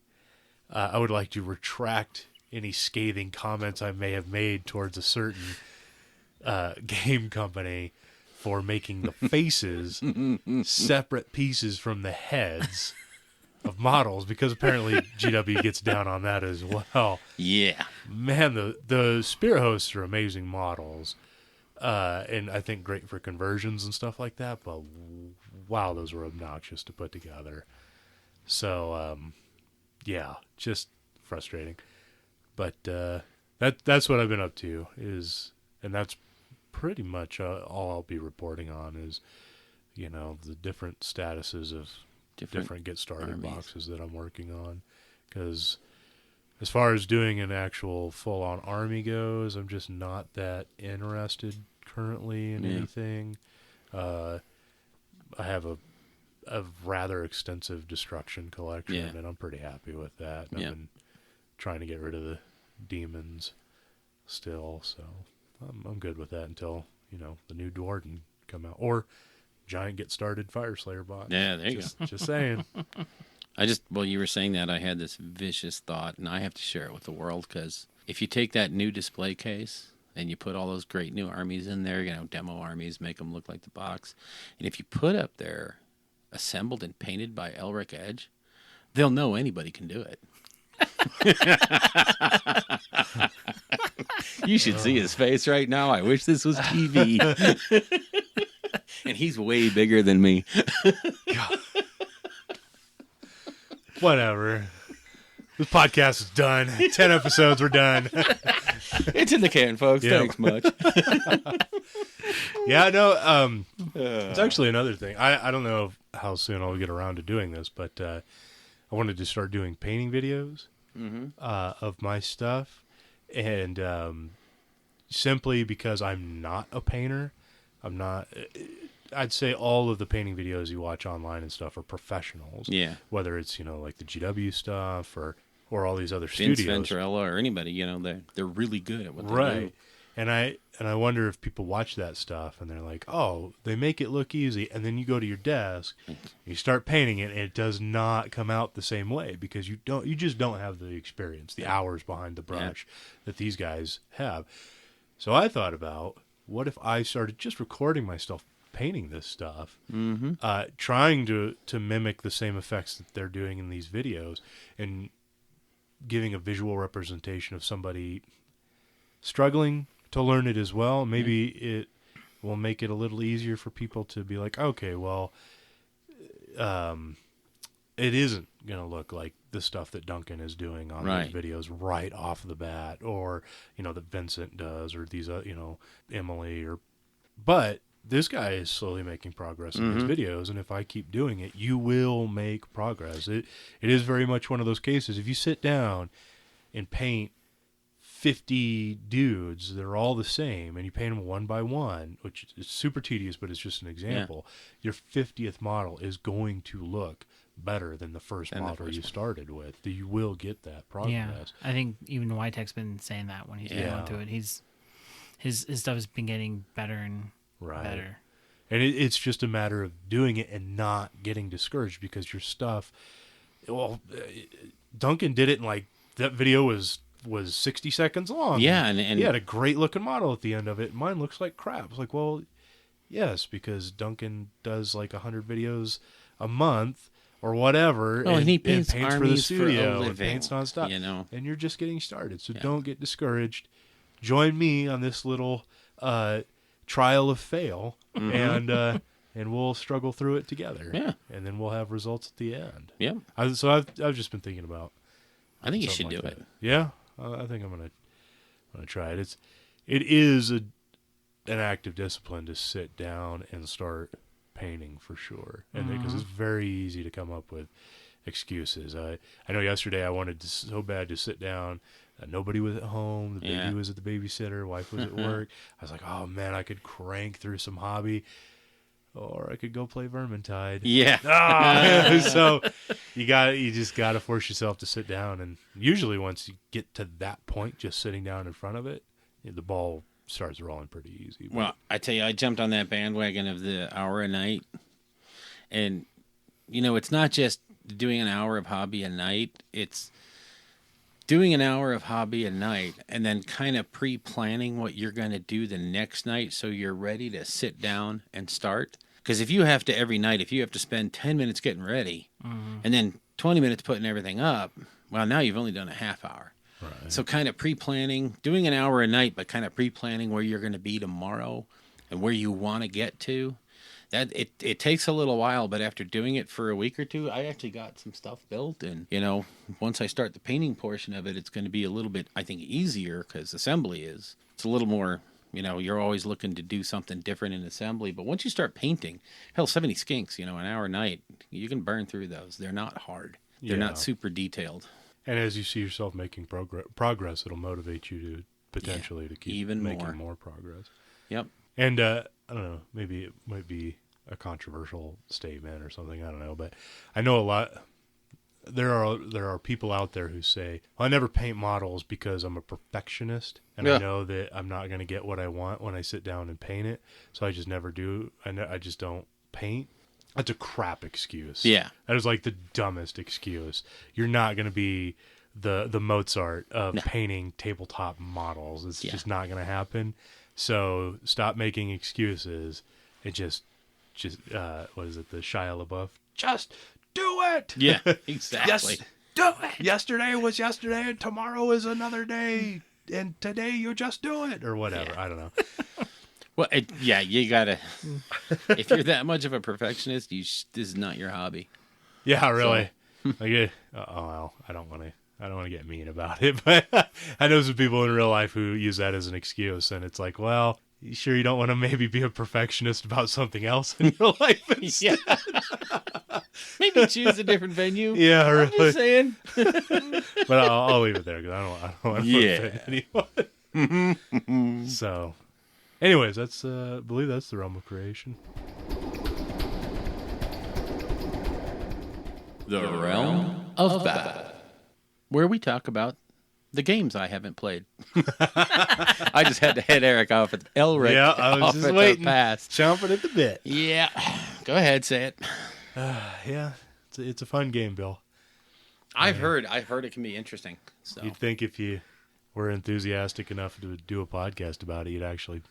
C: I would like to retract any scathing comments I may have made towards a certain game company for making the faces separate pieces from the heads of models, because apparently GW gets down on that as well.
D: Yeah.
C: Man, the Spirit Hosts are amazing models, and I think great for conversions and stuff like that, but wow, those were obnoxious to put together. So, yeah, just frustrating. But that's what I've been up to, and that's pretty much all I'll be reporting on is, you know, the different statuses of different Get Started
D: armies.
C: boxes that I'm working on. Because as far as doing an actual full-on army goes, I'm just not that interested currently in anything. I have a rather extensive destruction collection, and I'm pretty happy with that. I've been trying to get rid of the demons still, so I'm good with that until, you know, the new Dwarden come out, or giant Get Started Fire Slayer box.
D: Yeah, there you
C: go. Just saying.
D: While you were saying that, I had this vicious thought, and I have to share it with the world, because if you take that new display case and you put all those great new armies in there, you know, demo armies, make them look like the box, and if you put up there assembled and painted by Elric Edge, they'll know anybody can do it. You should see his face right now. I wish this was TV. And he's way bigger than me.
C: Whatever. This podcast is done. 10 episodes, we're done.
D: It's in the can, folks.
C: Yep.
D: Thanks much.
C: Yeah, no, it's actually another thing. I don't know how soon I'll get around to doing this, but I wanted to start doing painting videos of my stuff. And simply because I'm not a painter, I'd say all of the painting videos you watch online and stuff are professionals.
D: Yeah.
C: Whether it's, you know, like the GW stuff or all these other
D: Vince
C: studios.
D: Venturella or anybody, you know, they're really good at what they do.
C: Right. And I wonder if people watch that stuff and they're like, oh, they make it look easy, and then you go to your desk, you start painting it, and it does not come out the same way because you just don't have the experience, the hours behind the brush that these guys have. So I thought about, what if I started just recording myself painting this stuff, trying to mimic the same effects that they're doing in these videos, and giving a visual representation of somebody struggling to learn it as well. Maybe it will make it a little easier for people to be like, okay, well, it isn't going to look like the stuff that Duncan is doing on these videos right off the bat, or, you know, that Vincent does, or these, you know, Emily, but this guy is slowly making progress in his videos, and if I keep doing it, you will make progress. It is very much one of those cases. If you sit down and paint 50 dudes, they're all the same, and you paint them one by one, which is super tedious, but it's just an example. Your 50th model is going to look better than the first model you started with. You will get that progress.
E: Yeah, I think even Witek's been saying that when he's been going through it. His stuff has been getting better and better.
C: And it's just a matter of doing it and not getting discouraged, because your stuff, well, Duncan did it in like that video was 60 seconds long.
D: Yeah, and
C: he had a great looking model at the end of it. Mine looks like crap. It's like, well, yes, because Duncan does like 100 videos a month or whatever.
D: Oh, and he paints
C: for the
D: armies
C: studio
D: for a
C: and paints
D: living,
C: nonstop.
D: you know.
C: And you're just getting started, so
D: Yeah.
C: don't get discouraged. Join me on this little trial of fail, and we'll struggle through it together.
D: Yeah.
C: And then we'll have results at the end.
D: Yeah,
C: I've just been thinking about.
D: I think you should
C: something
D: do
C: like
D: it.
C: that. Yeah, I think I'm gonna try it. It is an active discipline to sit down and start painting for sure, and because it's very easy to come up with excuses. I know yesterday I wanted so bad to sit down. Nobody was at home. The baby
D: Yeah.
C: was at the babysitter. Wife was at work. I was like, oh man, I could crank through some hobby, or I could go play Vermintide.
D: Yeah.
C: So you just gotta force yourself to sit down, and usually once you get to that point, just sitting down in front of it, the ball starts rolling pretty easy.
D: Well, I tell you, I jumped on that bandwagon of the hour a night, and it's not just doing an hour of hobby a night. It's doing an hour of hobby a night and then kind of pre-planning what you're going to do the next night so you're ready to sit down and start. Because if you have to spend 10 minutes getting ready and then 20 minutes putting everything up, well, now you've only done a half hour.
C: Right.
D: So kind of pre-planning, doing an hour a night, but kind of pre-planning where you're going to be tomorrow and where you want to get to. That it takes a little while, but after doing it for a week or two, I actually got some stuff built. And, once I start the painting portion of it, it's going to be a little bit, I think, easier because assembly is. It's a little more, you're always looking to do something different in assembly. But once you start painting, hell, 70 skinks, an hour a night, you can burn through those. They're not hard. They're
C: Yeah.
D: not super detailed.
C: And as you see yourself making progress, it'll motivate you to potentially to keep
D: even
C: making
D: more.
C: progress.
D: Yep.
C: And I don't know, maybe it might be a controversial statement or something. I don't know, but I know a lot. There are people out there who say, I never paint models because I'm a perfectionist, and
D: Yeah.
C: I know that I'm not going to get what I want when I sit down and paint it, so I just never do. I just don't paint. That's a crap excuse.
D: Yeah.
C: That is like the dumbest excuse. You're not going to be the Mozart of painting tabletop models. It's just not going to happen. So stop making excuses and just what is it? The Shia LaBeouf. Just do it.
D: Yeah, exactly.
C: Yes, do it. Yesterday was yesterday, and tomorrow is another day, and today you just do it, or whatever.
D: Yeah.
C: I don't know.
D: Well, you gotta. If you're that much of a perfectionist, this is not your hobby.
C: Yeah, really. Well, I don't want to get mean about it, but I know some people in real life who use that as an excuse, and it's like, well, you sure you don't want to maybe be a perfectionist about something else in your life instead?
D: Yeah. Maybe choose a different venue.
C: Yeah,
D: I'm
C: really.
D: just saying.
C: But I'll leave it there because I don't want to offend anyone. So, anyways, I believe that's the realm of creation.
D: The realm of bad, where we talk about the games I haven't played. I just had to head Eric off at Elric.
C: Yeah, I was
D: off
C: just
D: at
C: waiting,
D: the pass.
C: chomping at the bit.
D: Yeah, go ahead, say it.
C: Yeah, it's a fun game, Bill.
D: I've heard it can be interesting. So
C: You'd think if you were enthusiastic enough to do a podcast about it, you'd actually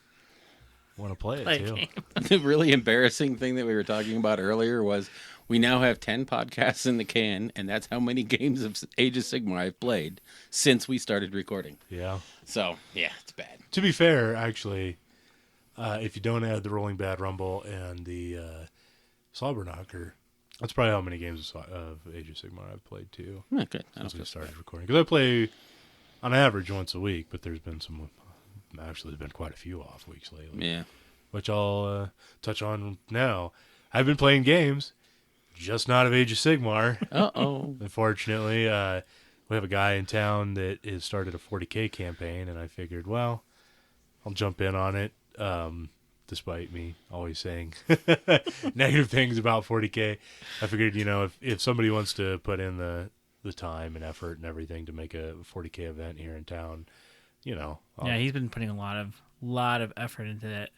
C: want to play it too.
D: the really embarrassing thing that we were talking about earlier was we now have 10 podcasts in the can, and that's how many games of Age of Sigmar I've played since we started recording.
C: Yeah.
D: So, yeah, it's bad.
C: To be fair, actually, if you don't add the Rolling Bad Rumble and the Slobberknocker, that's probably how many games of Age of Sigmar I've played too
D: Yeah, good. I don't
C: since
D: feel
C: we
D: so
C: started
D: bad.
C: recording. Because I play on average once a week, but there's been quite a few off weeks lately.
D: Yeah.
C: Which I'll touch on now. I've been playing games, just not of Age of Sigmar.
D: Uh-oh.
C: Unfortunately, we have a guy in town that has started a 40K campaign, and I figured, well, I'll jump in on it, despite me always saying negative things about 40K. I figured, if somebody wants to put in the time and effort and everything to make a 40K event here in town, I'll,
E: Yeah, he's been putting a lot of effort into that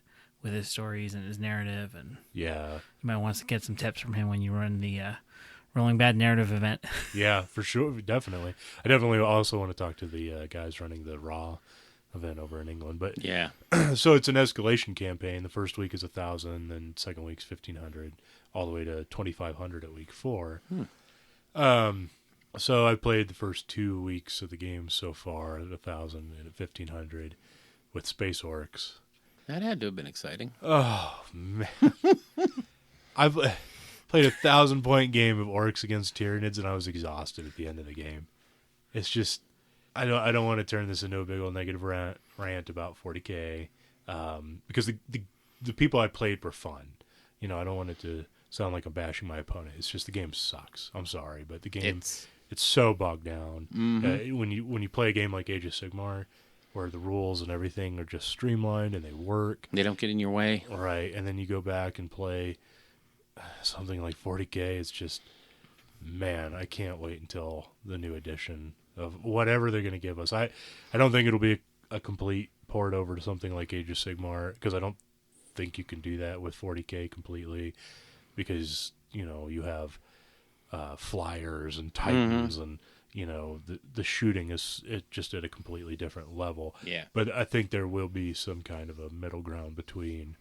E: with his stories and his narrative, and
C: yeah,
E: you might want to get some tips from him when you run Rolling Bad narrative event.
C: Yeah, for sure, definitely. I definitely also want to talk to the guys running the Raw event over in England. But
D: Yeah.
C: so it's an escalation campaign. The first week is 1,000, then second week's 1,500, all the way to 2,500 at week 4. So I played the first 2 weeks of the game so far at 1,000 and at 1,500 with Space Orcs.
D: That had to have been exciting.
C: Oh man, I've played 1,000-point game of Orcs against Tyranids, and I was exhausted at the end of the game. It's just I don't want to turn this into a big old negative rant about 40K because the people I played were fun. You know, I don't want it to sound like I'm bashing my opponent. It's just the game sucks. I'm sorry, but the game it's so bogged down. When you play a game like Age of Sigmar, where the rules and everything are just streamlined and they work.
D: They don't get in your way.
C: Right, and then you go back and play something like 40K. It's just, man, I can't wait until the new edition of whatever they're going to give us. I don't think it'll be a complete port over to something like Age of Sigmar, because I don't think you can do that with 40K completely, because, you know, you have flyers and titans and, you know, the shooting is just at a completely different level.
D: Yeah.
C: But I think there will be some kind of a middle ground between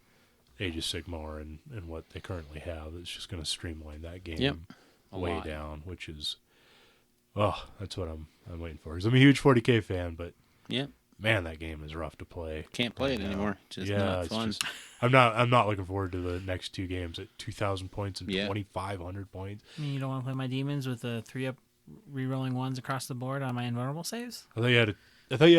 C: Age of Sigmar and what they currently have. It's just going to streamline that game way down, which is, that's what I'm waiting for. 'Cause I'm a huge 40K fan, but man, that game is rough to play.
D: Can't play it anymore. Just not fun.
C: I'm not looking forward to the next 2 games at 2,000 points and 2,500 points.
E: I mean, you don't want to play my demons with the 3-up re-rolling ones across the board on my invulnerable saves?
C: I thought you had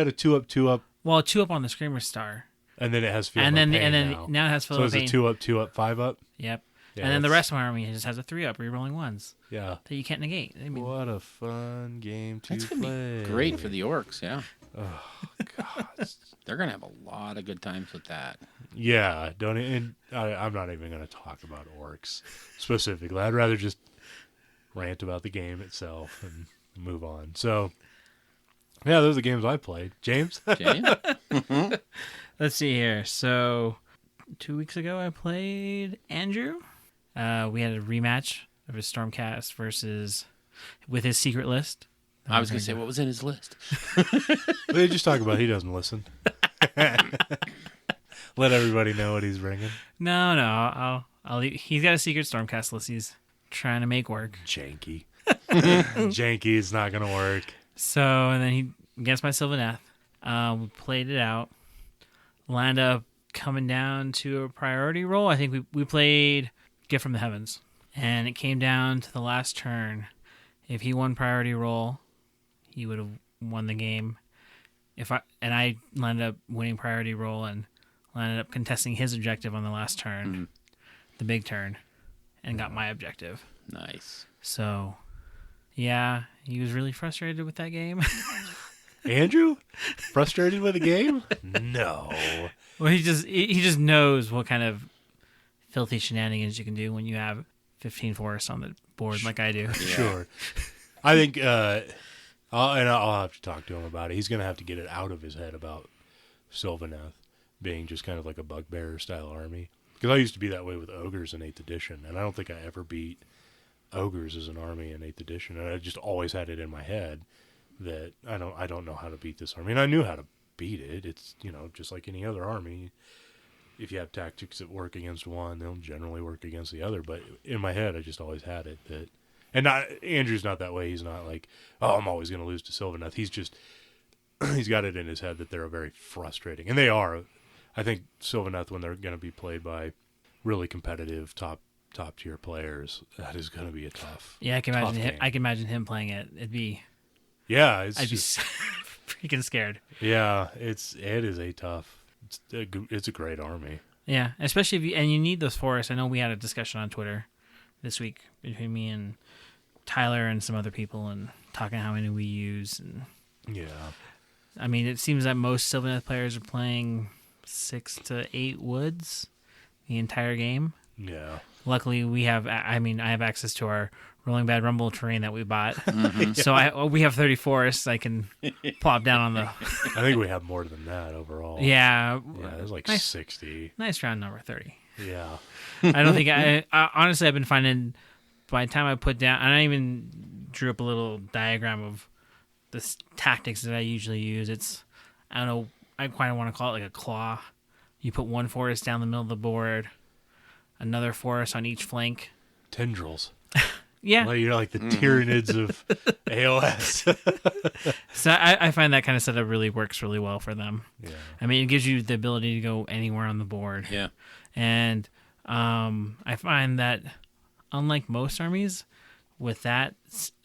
C: a 2-up, 2-up.
E: Well, 2-up on the Screamer Star.
C: And then it has Feel
E: and
C: No
E: then
C: Pain
E: now it has Feel No
C: Pain. So it's a 2-up, 2-up, 5-up?
E: Yep.
C: Yeah,
E: and then the rest of my army just has a 3-up re-rolling ones.
C: Yeah.
E: That you can't negate. I mean,
C: What a fun game to
D: That's
C: play.
D: gonna be great for the Orcs, yeah.
C: Oh, God.
D: They're gonna have a lot of good times with that.
C: Yeah, I'm not even going to talk about Orcs specifically. I'd rather just rant about the game itself and move on. So, yeah, those are the games I played. James?
D: James?
E: Let's see here. So, 2 weeks ago, I played Andrew. We had a rematch of his Stormcast with his secret list.
D: I was going to say, what was in his list?
C: They just talk about he doesn't listen. Let everybody know what he's bringing.
E: No, I'll leave. He's got a secret Stormcast list he's trying to make work.
C: Janky. Janky is not going to work.
E: So, and then he, against my Sylvaneth, we played it out. Lined up coming down to a priority roll. I think we played Gift from the Heavens. And it came down to the last turn. If he won priority roll, he would have won the game. I landed up winning priority roll and landed up contesting his objective on the last turn, the big turn, and got my objective.
D: Nice.
E: So, yeah, he was really frustrated with that game.
C: Andrew? Frustrated with the game? No.
E: Well, he just knows what kind of filthy shenanigans you can do when you have 15 forests on the board like I do.
C: Yeah. Sure. I think I'll have to talk to him about it. He's going to have to get it out of his head about Sylvaneth being just kind of like a bugbear style army. Because I used to be that way with ogres in 8th edition, and I don't think I ever beat ogres as an army in 8th edition. And I just always had it in my head that I don't know how to beat this army. And I knew how to beat it. It's, you know, just like any other army. If you have tactics that work against one, they'll generally work against the other. But in my head, I just always had it that. And Andrew's not that way. He's not like, I'm always going to lose to Sylvaneth. He's just, he's got it in his head that they're very frustrating. And they are. I think Sylvaneth, when they're going to be played by really competitive top tier players, that is going to be a tough.
E: Yeah, I can imagine him.
C: Game.
E: I can imagine him playing it. It'd be.
C: Yeah,
E: I'd be freaking scared.
C: Yeah, it is a tough. It's a great army.
E: Yeah, especially if you need those forests. I know we had a discussion on Twitter this week between me and Tyler and some other people, and talking how many we use. And
C: yeah,
E: I mean, it seems that most Sylvaneth players are playing 6 to 8 woods the entire game.
C: Yeah.
E: Luckily, we have. I have access to our Rolling Bad Rumble terrain that we bought, so we have 30 forests. I can plop down on the.
C: I think we have more than that overall.
E: Yeah.
C: Yeah, there's like
E: nice,
C: 60.
E: Nice round number, 30.
C: Yeah.
E: I don't think I honestly I've been finding by the time I put down, and I even drew up a little diagram of the tactics that I usually use. It's, I don't know, I quite want to call it like a claw. You put one forest down the middle of the board, another forest on each flank.
C: Tendrils.
E: Yeah.
C: Well, you're like the Tyranids of AOS.
E: So I find that kind of setup really works really well for them.
C: Yeah.
E: I mean, it gives you the ability to go anywhere on the board.
D: Yeah.
E: And I find that unlike most armies, with that,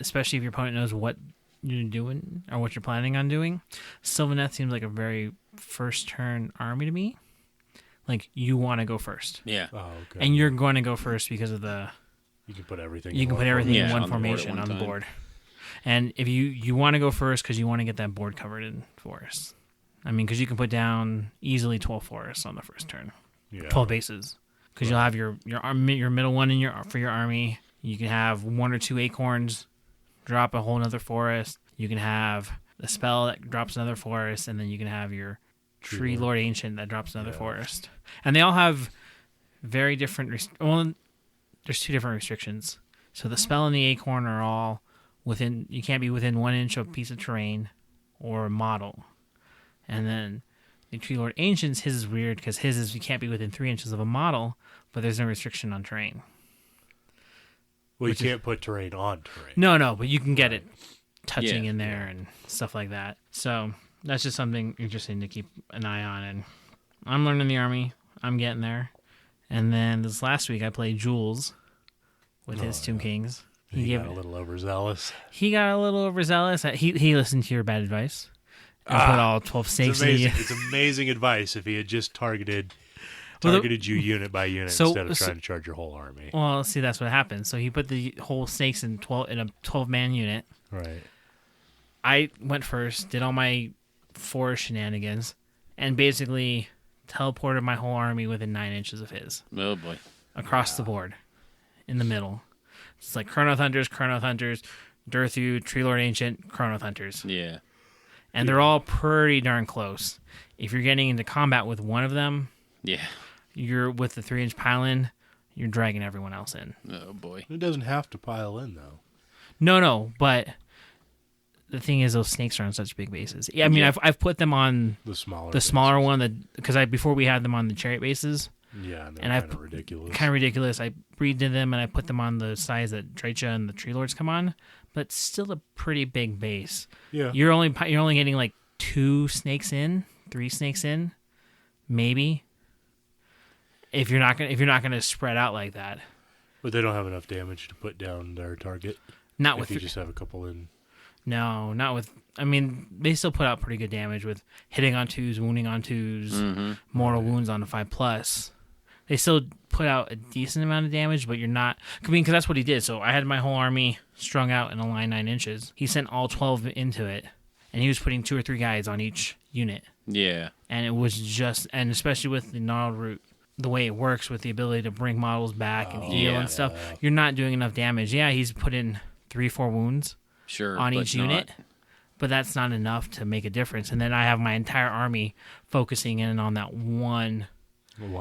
E: especially if your opponent knows what you're doing or what you're planning on doing, Sylvaneth seems like a very first turn army to me. Like, you want to go first.
D: Yeah.
C: Oh, okay.
E: And you're going to go first because of the...
C: You can put everything.
E: You can put everything in
D: Yeah,
E: one
D: on the board at
E: formation
D: one
E: on the
D: time.
E: board. And if you want to go first because you want to get that board covered in forests. I mean, because you can put down easily 12 forests on the first turn.
C: Yeah.
E: 12 bases. Because you'll have your middle one for your army. You can have 1 or 2 acorns drop a whole nother forest. You can have a spell that drops another forest, and then you can have your Tree Lord Ancient that drops another forest. And they all have very different... there's 2 different restrictions. So the spell and the acorn are all within... You can't be within 1 inch of a piece of terrain or a model. And then the Tree Lord Ancients, his is weird because his is you can't be within 3 inches of a model, but there's no restriction on terrain.
C: Well, you can't put terrain on terrain.
E: No, but you can get it touching
D: Yeah,
E: in there and stuff like that. So that's just something interesting to keep an eye on. And I'm learning the army. I'm getting there. And then this last week I played Jules with his Tomb Kings.
C: He got a little overzealous.
E: He got a little overzealous. He listened to your bad advice. And put all 12
C: It's
E: stakes in
C: amazing.
E: you.
C: It's amazing advice if he had just targeted
E: Well,
C: you unit by unit instead of trying to charge your whole army.
E: Well, see, that's what happened. So he put the whole snakes in a 12-man unit.
C: Right.
E: I went first, did all my forest shenanigans, and basically teleported my whole army within 9 inches of his.
D: Oh boy.
E: Across the board. In the middle. It's like Chronoth Hunters, Durthu, Tree Lord Ancient, Chronoth Hunters.
D: Yeah.
E: And they're all pretty darn close. If you're getting into combat with one of them,
D: Yeah.
E: you're with the 3-inch pile-in, you're dragging everyone else in.
D: Oh boy.
C: It doesn't have to pile in, though.
E: No, but the thing is, those snakes are on such big bases. Yeah, I mean,
D: Yeah.
E: I've put them on
C: The smaller
E: smaller one because before we had them on the chariot bases,
C: Yeah, and
E: and
C: they're
E: I've
C: kind of ridiculous.
E: kind of ridiculous. I breeded them and I put them on the size that Dreicha and the Tree Lords come on, but still a pretty big base.
C: Yeah.
E: You're only getting like 2 snakes in, 3 snakes in, maybe. If you're not gonna spread out like that,
C: But they don't have enough damage to put down their target.
E: not
C: If
E: with
C: you just have a couple in.
E: no, not with. I mean, they still put out pretty good damage with hitting on 2s, wounding on 2s, mortal wounds on the 5+. They still put out a decent amount of damage, but you're not. I mean, because that's what he did. So I had my whole army strung out in a line 9 inches. He sent all 12 into it, and he was putting 2 or 3 guys on each unit.
D: Yeah.
E: And it was just, and especially with the gnarled root, the way it works with the ability to bring models back and heal
D: yeah.
E: and stuff, you're not doing enough damage. Yeah, he's put in 3-4 wounds
D: Sure.
E: on
D: but
E: each unit, but that's not enough to make a difference. And then I have my entire army focusing in on that one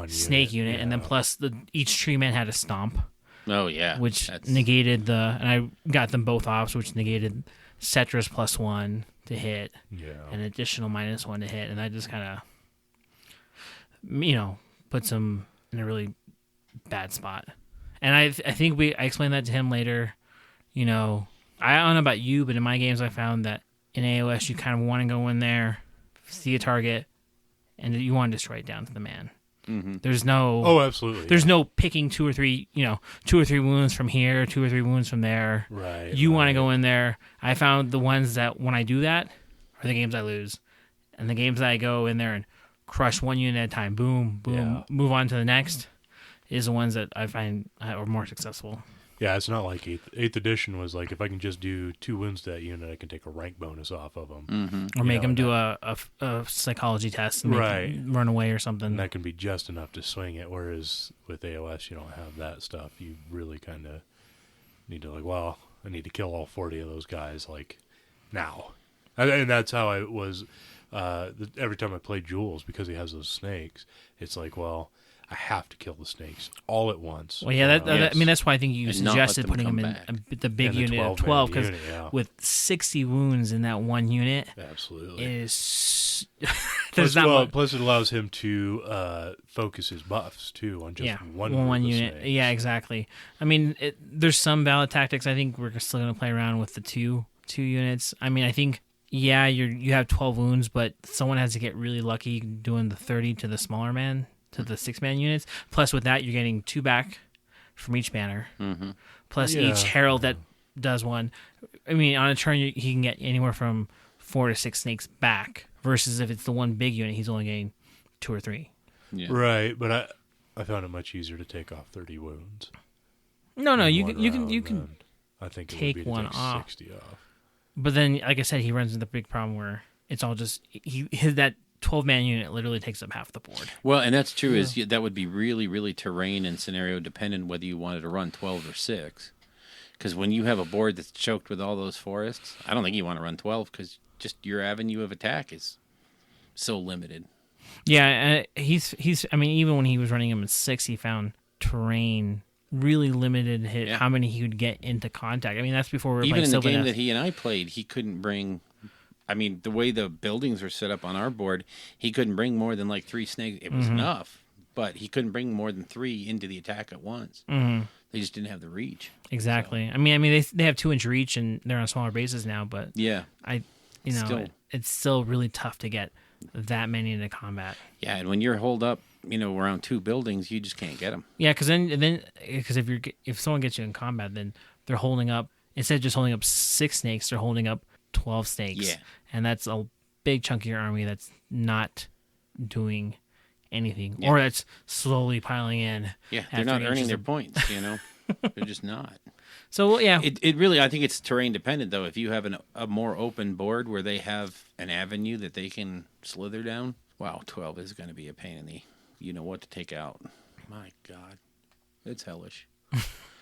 E: snake unit, and then plus each tree man had a stomp,
D: Oh yeah.
E: which
D: That's-
E: negated and I got them both off, which negated Cetra's +1 to hit,
C: Yeah.
E: an additional -1 to hit, and I just kind of, puts him in a really bad spot. And I think I explained that to him later. I don't know about you, but in my games I found that in AOS you kind of want to go in there, see a target, and you want to destroy it down to the man.
D: Mm-hmm.
E: There's no
C: Oh, absolutely.
E: there's no picking 2 or 3 wounds from here, 2 or 3 wounds from there.
C: Right.
E: You want to go in there. I found the ones that when I do that are the games I lose, and the games that I go in there and crush one unit at a time, boom, boom,
C: Yeah.
E: move on to the next, is the ones that I find are more successful.
C: Yeah, it's not like 8th edition was like, if I can just do 2 wounds to that unit, I can take a rank bonus off of them.
D: Mm-hmm.
E: Or make
C: know,
E: them do a psychology test and make
C: Right.
E: them run away or something.
C: And that can be just enough to swing it, whereas with AOS, you don't have that stuff. You really kind of need to, I need to kill all 40 of those guys, now. And that's how I was every time I played Jules, because he has those snakes. It's like, I have to kill the snakes all at once.
E: Well, yeah, I mean that's why I think you
D: And not let
E: suggested
D: them
E: putting him
D: come
E: in
D: back.
E: the big
C: And the
E: unit of
C: 12-man
E: 12 because
C: unit, yeah.
E: with 60 wounds in that one unit
C: Absolutely.
E: is
C: Plus,
E: there's not much.
C: plus, it allows him to focus his buffs too on just one group of
E: unit.
C: snakes.
E: Yeah, exactly. I mean, there's some valid tactics. I think we're still going to play around with the two units. I mean, I think you have 12 wounds, but someone has to get really lucky doing the 30 to the smaller man to the 6-man units. Plus, with that, you're getting 2 back from each banner.
D: Mm-hmm.
E: Plus
C: Yeah.
E: each herald that does one. I mean, on a turn, he can get anywhere from 4 to 6 snakes back. Versus if it's the one big unit, he's only getting 2 or 3.
D: Yeah.
C: Right, but I found it much easier to take off 30 wounds.
E: No,
C: in
E: you
C: one
E: can
C: round
E: can.
C: than I think it
E: take
C: would be to
E: one
C: take
E: off.
C: 60 off.
E: But then, like I said, he runs into the big problem where it's all just that 12-man unit literally takes up half the board.
D: Well, and that's true. Is that would be really, really terrain and scenario dependent whether you wanted to run 12 or 6. Because when you have a board that's choked with all those forests, I don't think you want to run 12 because just your avenue of attack is so limited.
E: Yeah, he's. I mean, even when he was running him in 6, he found terrain really limited
D: Yeah.
E: how many he would get into contact. I mean, that's before we were
D: Even
E: playing
D: in the game
E: Sylvaneth.
D: that he and I played, he couldn't bring. I mean, the way the buildings were set up on our board, he couldn't bring more than like 3 snakes. It was enough, but he couldn't bring more than 3 into the attack at once.
E: Mhm.
D: They just didn't have the reach.
E: Exactly. I mean, they have 2-inch reach and they're on smaller bases now, but
D: Yeah, Still.
E: it's still really tough to get that many into combat.
D: yeah. And when you're holed up, around 2 buildings, you just can't get them.
E: Yeah, because if someone gets you in combat, then they're holding up instead of just holding up 6 snakes, they're holding up 12 snakes.
D: Yeah.
E: And that's a big chunk of your army that's not doing anything,
D: Yeah.
E: or that's slowly piling in.
D: Yeah, they're
E: after
D: not earning
E: inches
D: their
E: of-
D: points. They're just not.
E: So well, yeah,
D: It really, I think it's terrain dependent though. If you have a more open board where they have an avenue that they can slither down, wow, 12 is going to be a pain in the, what to take out. My God, it's hellish.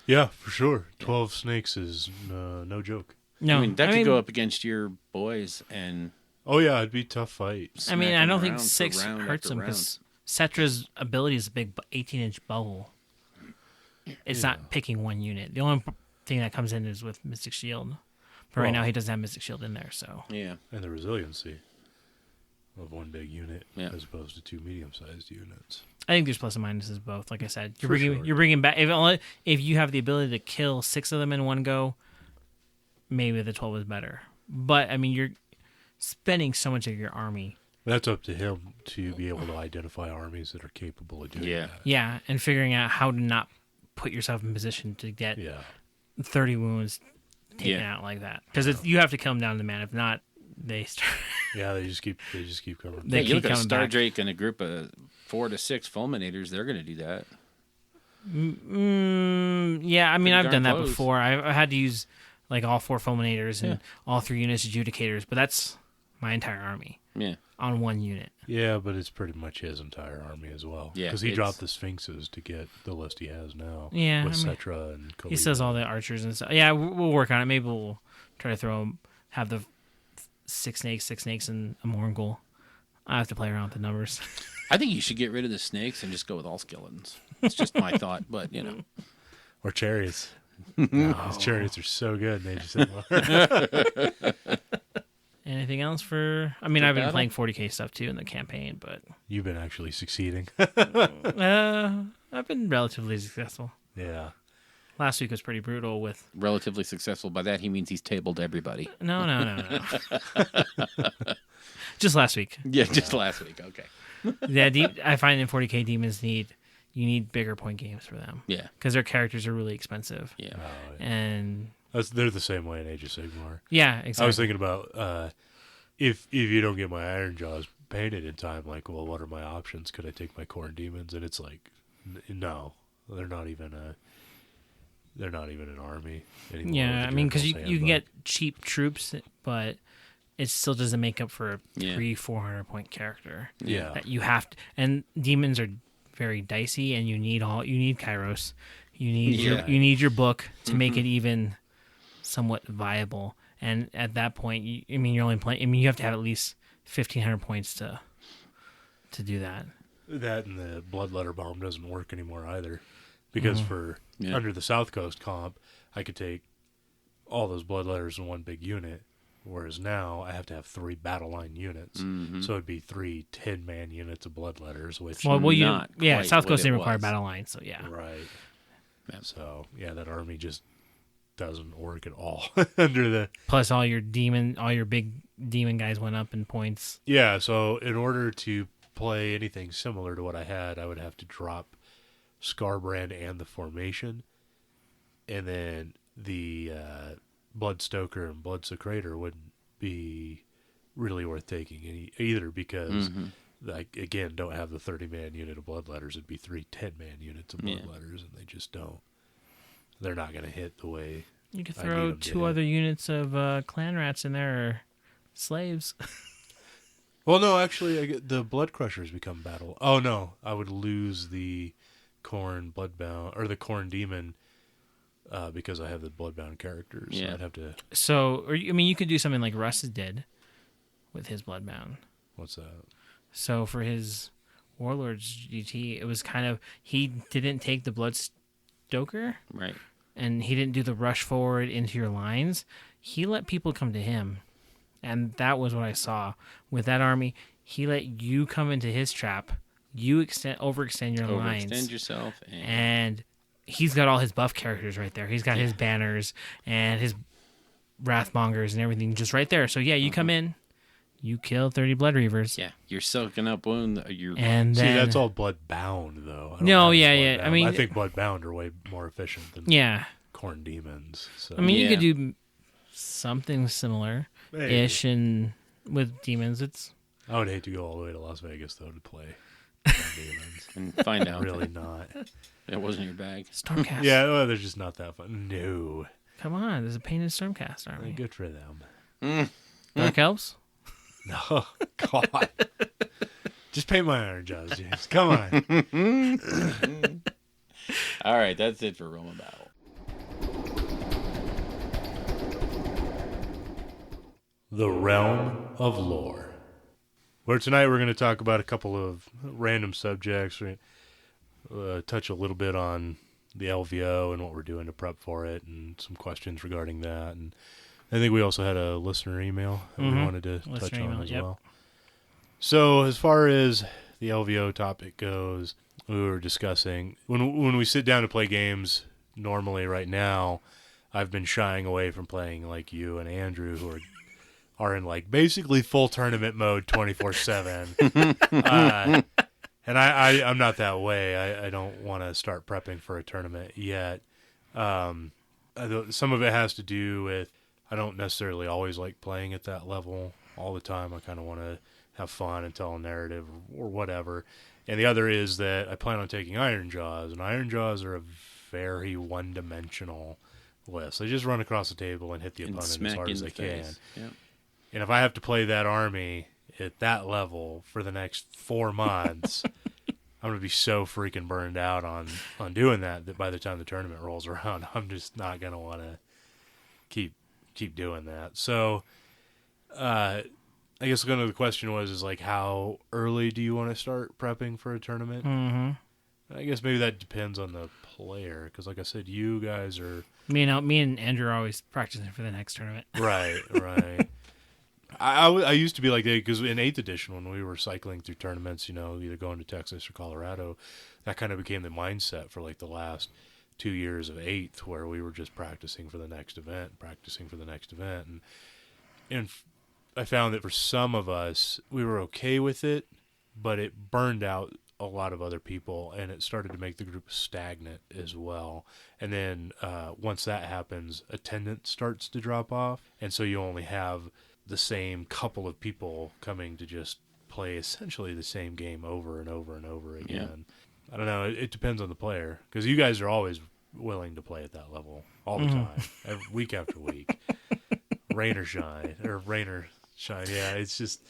C: Yeah, for sure. 12 snakes is no joke.
E: no,
D: I mean, that could go up against your boys and.
C: Oh yeah, it'd be a tough fight.
E: I mean,
D: smack
E: I
D: them
E: don't think
D: around for
E: 6
D: round
E: hurts
D: after
E: him
D: round.
E: because Cetra's ability is a big 18-inch bubble. It's not picking one unit. The only thing that comes in is with Mystic Shield. But right
C: Well-
E: now he doesn't have Mystic Shield in there, so
D: Yeah,
C: And the resiliency of one big unit
D: Yeah.
C: as opposed to 2 medium-sized units.
E: I think there's plus and minuses both. Like I said,
C: For sure.
E: you're bringing back if you have the ability to kill 6 of them in one go, maybe the 12 is better. But I mean, you're spending so much of your army.
C: That's up to him to be able to identify armies that are capable of doing
D: Yeah.
C: that.
E: Yeah, and figuring out how to not put yourself in position to get
C: Yeah.
E: 30 wounds taken
D: Yeah.
E: out like that. Because you have to kill them down to the man. If not, they start.
C: Yeah, they just keep coming.
E: They
D: you
E: keep
D: look at a
E: coming back.
D: Stardrake and a group of 4 to 6 fulminators, they're going to do that.
E: Yeah, I mean,
D: Pretty
E: I've
D: darn
E: done that
D: close.
E: before. I had to use like all 4 fulminators and
D: Yeah.
E: all 3 units adjudicators, but that's my entire army
D: Yeah.
E: on one unit.
C: Yeah, but it's pretty much his entire army as well.
D: Yeah,
C: because he
D: it's-
C: dropped the Sphinxes to get the list he has now.
E: Yeah,
C: with
E: I mean,
C: Cetra and
E: He says all the archers and stuff. Yeah, we'll work on it. Maybe we'll try to have the 6 snakes, and a Morgul. I have to play around with the numbers.
D: I think you should get rid of the snakes and just go with all skeletons. It's just my thought, but
C: or chariots. His chariots are so good. They just
E: Anything else for? I mean,
D: For
E: I've been
D: battle?
E: playing 40k stuff too in the campaign, but
C: You've been actually succeeding.
E: I've been relatively successful.
C: Yeah.
E: Last week was pretty brutal with
D: relatively successful. By that, he means he's tabled everybody.
E: no. Just last week.
D: Yeah, just last week. Okay.
E: Yeah, I find in 40k demons you need bigger point games for them
D: Yeah.
E: because their characters are really expensive.
D: Yeah.
E: And
C: They're the same way in Age of Sigmar.
E: yeah, exactly.
C: I was thinking about if you don't get my Iron Jaws painted in time, like, well, what are my options? Could I take my Khorne Demons? And it's like, no, they're not even an army anymore.
E: Yeah,
C: with
E: I
C: the
E: mean, because
C: General's
E: you can
C: Handbook.
E: get cheap troops, but it still doesn't make up for a
D: Yeah.
E: 300-400 point character.
C: Yeah.
E: That you have to, and demons are very dicey, and you need Kairos, you need your book to make it even somewhat viable. And at that point, you're only playing. I mean, you have to have at least 1,500 points to do that.
C: That and the Bloodletter Bomb doesn't work anymore either. Because under the South Coast comp, I could take all those Bloodletters in one big unit, whereas now I have to have 3 battle line units. So it'd be 3 10-man units of Bloodletters, which
E: Well,
D: not quite
E: South Coast
D: what
E: didn't
D: it
E: require
D: was.
E: battle lines, so yeah.
C: right.
D: Yep.
C: So that army just doesn't work at all under the.
E: Plus, all your big demon guys went up in points.
C: Yeah, so in order to play anything similar to what I had, I would have to drop Scarbrand and the formation, and then the Bloodstoker and Bloodsecrator wouldn't be really worth taking either because I, again, don't have the 30-man unit of Bloodletters. It'd be 3 10-man units of Bloodletters, and they just don't. They're not going to hit the way.
E: You could
C: I need
E: throw
C: 'em to
E: 2
C: hit.
E: other units of clan rats in there, or slaves.
C: Well, no, actually, the Blood Crushers become battle. Oh no, I would lose the Khorne Bloodbound or the Khorne Demon because I have the Bloodbound characters.
D: Yeah.
C: So I'd have to.
E: So, you could do something like Russ did with his Bloodbound.
C: What's that?
E: So for his Warlords GT, it was kind of, he didn't take the Bloodstoker,
D: Right.
E: and he didn't do the rush forward into your lines. He let people come to him, and that was what I saw with that army. He let you come into his trap. You overextend your lines.
D: Overextend yourself.
E: And he's got all his buff characters right there. He's got his banners and his Wrathmongers and everything just right there. So yeah, you come in, you kill 30 Blood Reavers.
D: Yeah, you're soaking up wound.
E: And
C: See,
E: then,
C: that's all Bloodbound though. I don't
E: No,
C: have
E: yeah,
C: Bloodbound.
E: yeah. I mean,
C: I think Bloodbound are way more efficient than
E: yeah.
C: Khorne Demons. So.
E: I mean, you
D: Yeah.
E: could do something similar-ish and with demons. It's
C: I would hate to go all the way to Las Vegas though to play Khorne Demons.
D: and find out
C: Really not.
D: it wasn't your bag.
E: Stormcast.
C: Yeah, well, they're just not that fun. No,
E: Come on, there's a painted Stormcast army.
C: good for them.
E: Dark Elves?
C: No, God. Just paint my Iron Jaws, James. Come on.
D: All right, that's it for Roman Battle.
C: The Realm of Lore. Where tonight we're going to talk about a couple of random subjects. We're gonna, touch a little bit on the LVO and what we're doing to prep for it, and some questions regarding that. And I think we also had a listener email that we wanted to touch
E: Listener
C: on
E: email,
C: as
E: yep.
C: well. So as far as the LVO topic goes, we were discussing when we sit down to play games normally right now, I've been shying away from playing like you and Andrew, who are in like basically full tournament mode 24/7. And I'm not that way. I don't want to start prepping for a tournament yet. Some of it has to do with I don't necessarily always like playing at that level all the time. I kind of want to have fun and tell a narrative or whatever. And the other is that I plan on taking Iron Jaws, and Iron Jaws are a very one-dimensional list. They just run across the table and hit the
D: And
C: opponent as
D: smack
C: hard
D: in
C: as
D: the
C: they can.
D: face. Yep.
C: And if I have to play that army at that level for the next 4 months, I'm going to be so freaking burned out on doing that by the time the tournament rolls around, I'm just not going to want to keep doing that. So, I guess kind of the question is like, how early do you want to start prepping for a tournament?
E: Mm-hmm.
C: I guess maybe that depends on the player, because like I said, you guys are
E: Me and Andrew are always practicing for the next tournament.
C: right. I used to be like that because in 8th edition, when we were cycling through tournaments, either going to Texas or Colorado, that kind of became the mindset for like the last 2 years of 8th, where we were just practicing for the next event. And I found that for some of us, we were okay with it, but it burned out a lot of other people, and it started to make the group stagnant as well. And then once that happens, attendance starts to drop off, and so you only have the same couple of people coming to just play essentially the same game over and over and over again. I don't know. It depends on the player, because you guys are always willing to play at that level all the time, week after week. Rain or shine. Yeah, it's just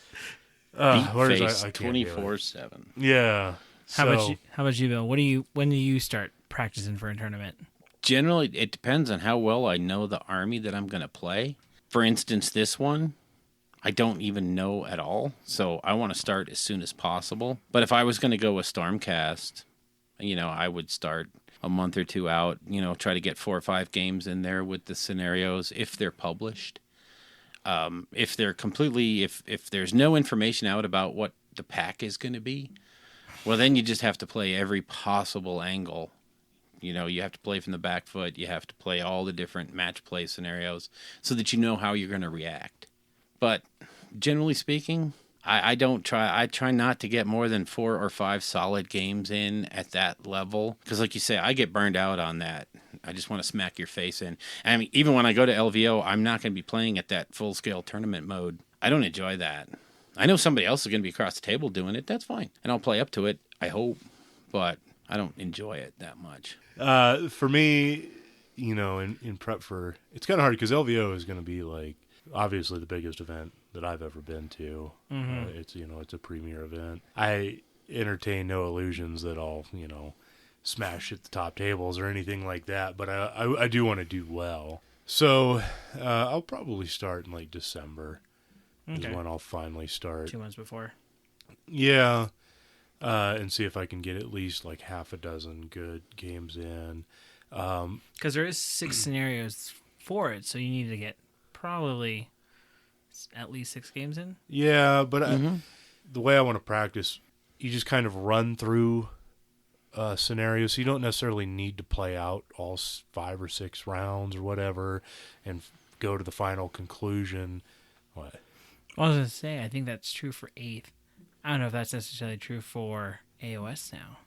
D: Face
C: I can't do it.
D: 24/7.
C: Yeah.
E: How about you, Bill? When do you start practicing for a tournament?
D: Generally, it depends on how well I know the army that I'm going to play. For instance, this one, I don't even know at all. So I want to start as soon as possible. But if I was going to go with Stormcast, I would start a month or two out, try to get 4 or 5 games in there with the scenarios if they're published. If they're completely, if there's no information out about what the pack is going to be, well, then you just have to play every possible angle. You have to play from the back foot. You have to play all the different match play scenarios so that you know how you're going to react. But generally speaking, I try not to get more than 4 or 5 solid games in at that level. Because like you say, I get burned out on that. I just want to smack your face in. I mean, even when I go to LVO, I'm not going to be playing at that full-scale tournament mode. I don't enjoy that. I know somebody else is going to be across the table doing it. That's fine. And I'll play up to it, I hope. But I don't enjoy it that much.
C: For me, in prep for... It's kind of hard because LVO is going to be, like, obviously the biggest event that I've ever been to. Mm-hmm. It's a premier event. I entertain no illusions that I'll, smash at the top tables or anything like that, but I do want to do well. So I'll probably start in like December. Okay. Is when I'll finally start.
E: 2 months before.
C: Yeah. And see if I can get at least like half a dozen good games in.
E: Because there is 6 scenarios for it, so you need to get probably at least 6 games in.
C: Yeah, but the way I want to practice, you just kind of run through scenarios. So you don't necessarily need to play out all 5 or 6 rounds or whatever and go to the final conclusion. What?
E: Well, I was going to say, I think that's true for 8th. I don't know if that's necessarily true for AOS now.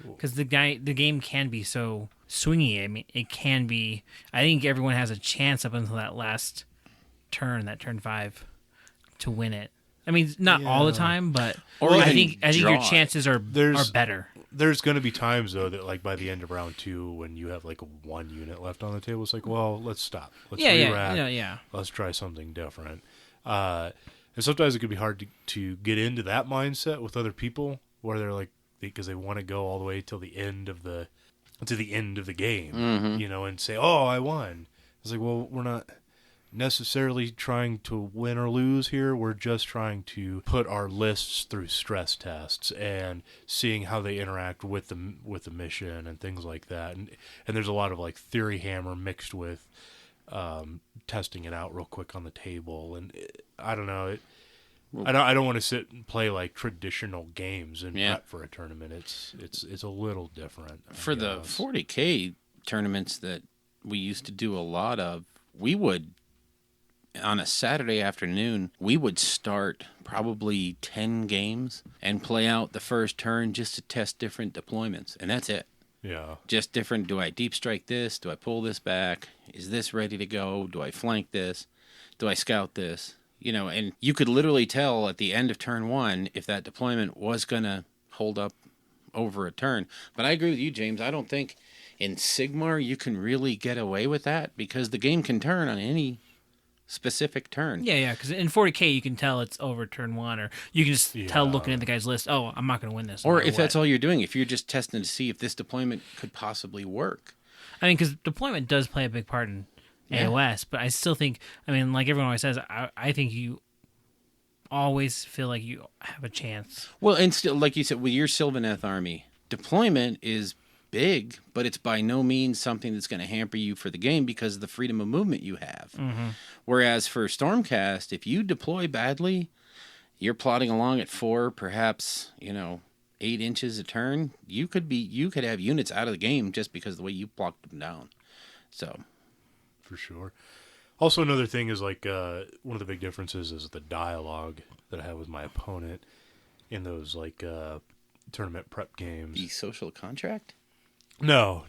E: Because the game can be so swingy. I mean, it can be... I think everyone has a chance up until that last turn, that turn 5, to win it. I mean, not all the time, but I think your chances are better.
C: There's going to be times, though, that like by the end of round 2, when you have like 1 unit left on the table, it's like, well, let's stop. Let's re-rack.
E: Yeah.
C: Let's try something different. And sometimes it could be hard to get into that mindset with other people, where they're like, because they want to go all the way till the end of the game, and say, "Oh, I won." It's like, well, we're not necessarily trying to win or lose here. We're just trying to put our lists through stress tests and seeing how they interact with the mission and things like that. And there's a lot of like theory hammer mixed with testing it out real quick on the table. And I don't know. I don't want to sit and play like traditional games and prep for a tournament. It's a little different.
D: For the 40K tournaments that we used to do a lot of, we would, on a Saturday afternoon, we would start probably 10 games and play out the first turn just to test different deployments. And that's it.
C: Yeah.
D: Just different. Do I deep strike this? Do I pull this back? Is this ready to go? Do I flank this? Do I scout this? And you could literally tell at the end of turn 1 if that deployment was going to hold up over a turn. But I agree with you, James. I don't think in Sigmar you can really get away with that because the game can turn on any specific turn.
E: Yeah, because in 40K you can tell it's over turn 1, or you can just tell looking at the guy's list, oh, I'm not going to win this.
D: Or if that's all you're doing, if you're just testing to see if this deployment could possibly work.
E: I mean, because deployment does play a big part in AOS, but I still think, I mean, like everyone always says, I think you always feel like you have a chance.
D: Well, and still, like you said, with your Sylvaneth army, deployment is big, but it's by no means something that's going to hamper you for the game because of the freedom of movement you have. Mm-hmm. Whereas for Stormcast, if you deploy badly, you're plodding along at 4, perhaps, 8 inches a turn, you could have units out of the game just because of the way you blocked them down. So...
C: For sure. Also, another thing is like one of the big differences is the dialogue that I have with my opponent in those like tournament prep games.
D: The social contract?
C: No.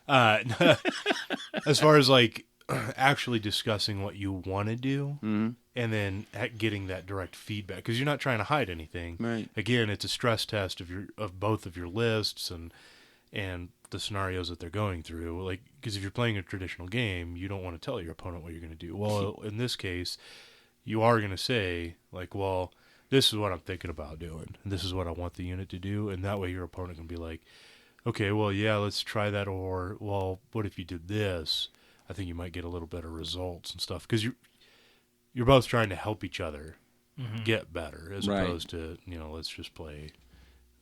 C: As far as like actually discussing what you want to do, and then getting that direct feedback, because you're not trying to hide anything.
D: Right.
C: Again, it's a stress test of both of your lists and the scenarios that they're going through. Like, because if you're playing a traditional game, you don't want to tell your opponent what you're going to do. Well, in this case, you are going to say, like, well, this is what I'm thinking about doing, and this is what I want the unit to do, and that way your opponent can be like, okay, well, yeah, let's try that, or, well, what if you did this? I think you might get a little better results and stuff, because you're both trying to help each other get better, as
D: Right.
C: opposed to, let's just play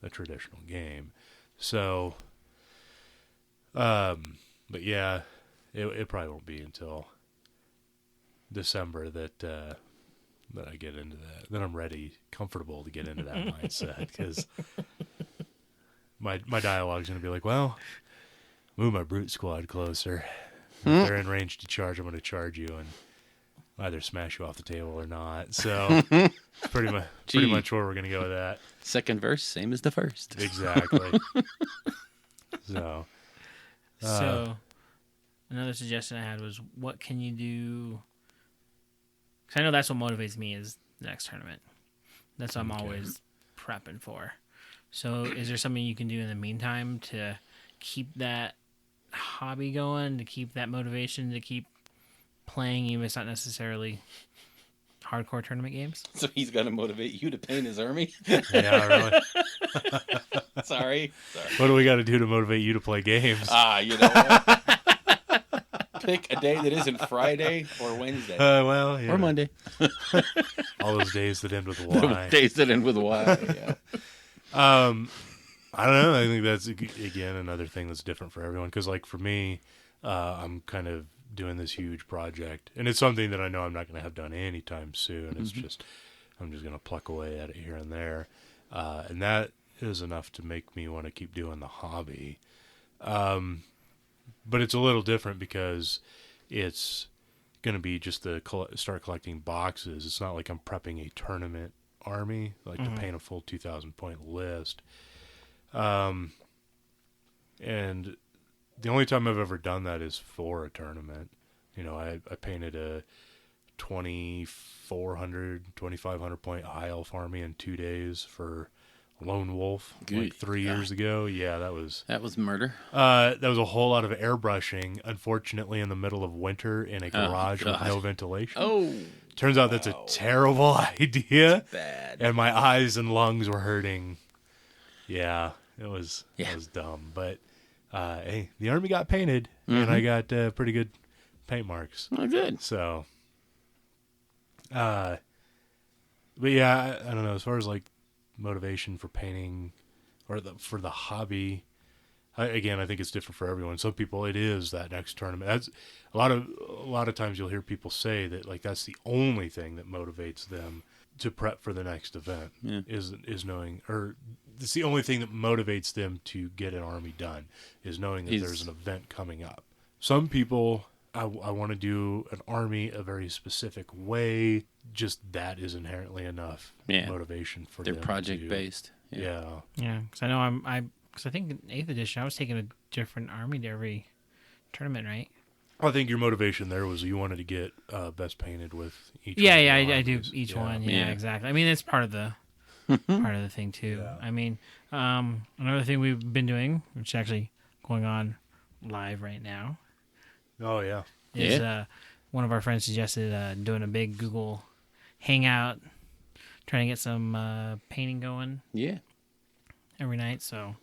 C: a traditional game. So, but yeah, it probably won't be until December that I get into that. Then I'm comfortable to get into that mindset, because my dialogue's going to be like, well, move my brute squad closer. If they're in range to charge, I'm going to charge you and either smash you off the table or not. So pretty much where we're going to go with that.
D: Second verse, same as the first.
C: Exactly. So
E: So, another suggestion I had was, what can you do? Because I know that's what motivates me is the next tournament. That's what I'm always prepping for. So, is there something you can do in the meantime to keep that hobby going, to keep that motivation, to keep playing, even if it's not necessarily hardcore tournament games?
D: So he's going to motivate you to paint his army?
C: yeah, really.
D: Sorry.
C: What do we got to do to motivate you to play games?
D: You know what? Pick a day that isn't Friday or Wednesday.
C: Well,
D: or Monday.
C: all those days that end with a Y.
D: Days that end with Y. Yeah.
C: I don't know. I think that's, again, another thing that's different for everyone. Because, like, for me, I'm kind of doing this huge project. And it's something that I know I'm not going to have done anytime soon. It's just, I'm just going to pluck away at it here and there. And that is enough to make me want to keep doing the hobby. But it's a little different because it's going to be just to start collecting boxes. It's not like I'm prepping a tournament army, like to paint a full 2,000 point list. And the only time I've ever done that is for a tournament. I painted a 2,500 point high elf army in 2 days for Lone Wolf, like 3 years ago. Yeah, that was
D: murder.
C: that was a whole lot of airbrushing, unfortunately, in the middle of winter in a garage with no ventilation.
D: Oh,
C: Turns out that's a terrible idea.
D: bad.
C: And my eyes and lungs were hurting. Yeah, it was dumb. But hey, the army got painted, and I got pretty good paint marks.
D: Oh, good.
C: So, but yeah, I don't know. As far as like motivation for painting or for the hobby, I think it's different for everyone. Some people, it is that next tournament. That's a lot of times you'll hear people say that like that's the only thing that motivates them to prep for the next event is knowing, or it's the only thing that motivates them to get an army done is knowing that there's an event coming up. Some people, I want to do an army a very specific way. Just that is inherently enough motivation for
D: They're
C: them.
D: project based.
C: Yeah.
E: Yeah, because I know because I think in 8th edition I was taking a different army to every tournament, right?
C: I think your motivation there was you wanted to get best painted with each.
E: Yeah,
C: one of
E: yeah,
C: the
E: I do
C: armies.
E: each
C: Yeah.
E: one. Yeah, exactly. I mean, it's part of the thing too.
C: Yeah.
E: I mean, another thing we've been doing, which is actually going on live right now,
C: Oh yeah.
E: is one of our friends suggested doing a big Google Hangout, trying to get some painting going
D: Yeah.
E: every night. So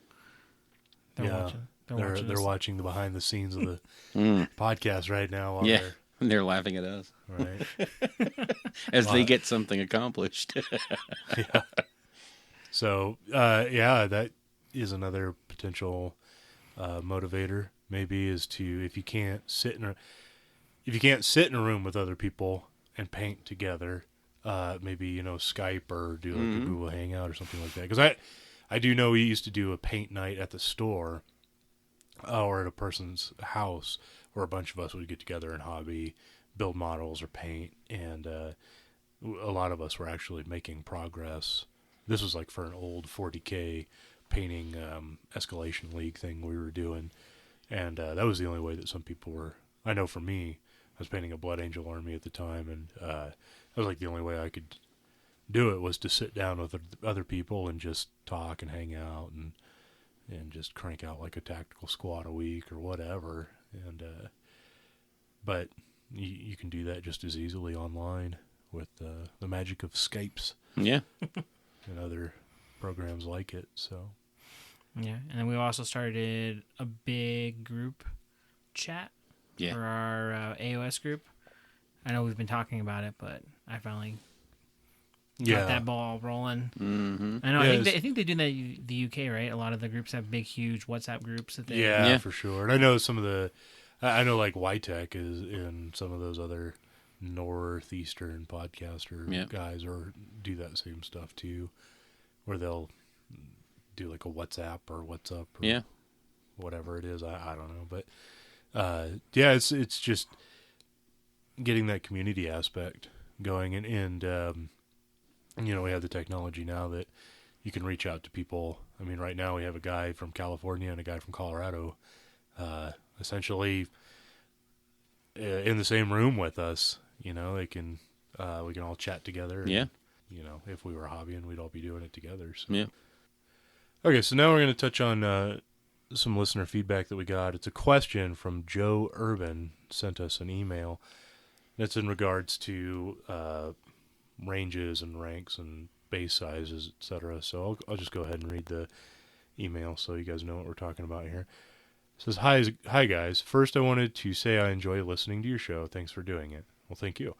E: they're watching.
C: They're watching the behind the scenes of the podcast right now. While
D: Yeah. And they're laughing at us
C: right.
D: as they get something accomplished.
C: Yeah. So that is another potential motivator. Maybe is to if you can't sit in a room with other people and paint together, maybe Skype or do like a Google Hangout or something like that. Because I do know we used to do a paint night at the store or at a person's house where a bunch of us would get together and hobby, build models or paint, and a lot of us were actually making progress. This was like for an old 40K painting escalation league thing we were doing, and that was the only way that some people were. I know for me, I was painting a Blood Angel army at the time, and that was like the only way I could do it was to sit down with other people and just talk and hang out and just crank out like a tactical squad a week or whatever. And but you can do that just as easily online with the magic of Skypes
D: Yeah.
C: and other programs like it. So
E: Yeah, and then we also started a big group chat for our AOS group. I know we've been talking about it, but I finally
C: Yeah.
E: got that ball rolling.
D: Mm-hmm.
E: I know.
C: Yeah,
E: I think they do that in the UK, right? A lot of the groups have big, huge WhatsApp groups that they.
C: Yeah,
D: Yeah.
C: for sure. And I know some of I know like YTech is in some of those other northeastern podcaster
D: Yeah.
C: guys or do that same stuff too, where they'll do like a WhatsApp or WhatsApp or
D: Yeah.
C: whatever it is. I don't know, but yeah, it's just getting that community aspect going, and you know, we have the technology now that you can reach out to people. I mean, right now we have a guy from California and a guy from Colorado, essentially in the same room with us. You know, they can we can all chat together. And,
D: Yeah.
C: you know, if we were hobbying, we'd all be doing it together. So.
D: Yeah.
C: Okay, so now we're going to touch on some listener feedback that we got. It's a question from Joe Urban, sent us an email. That's in regards to ranges and ranks and base sizes, etc. So I'll just go ahead and read the email so you guys know what we're talking about here. It says, Hi guys. First I wanted to say I enjoy listening to your show. Thanks for doing it. Well, thank you.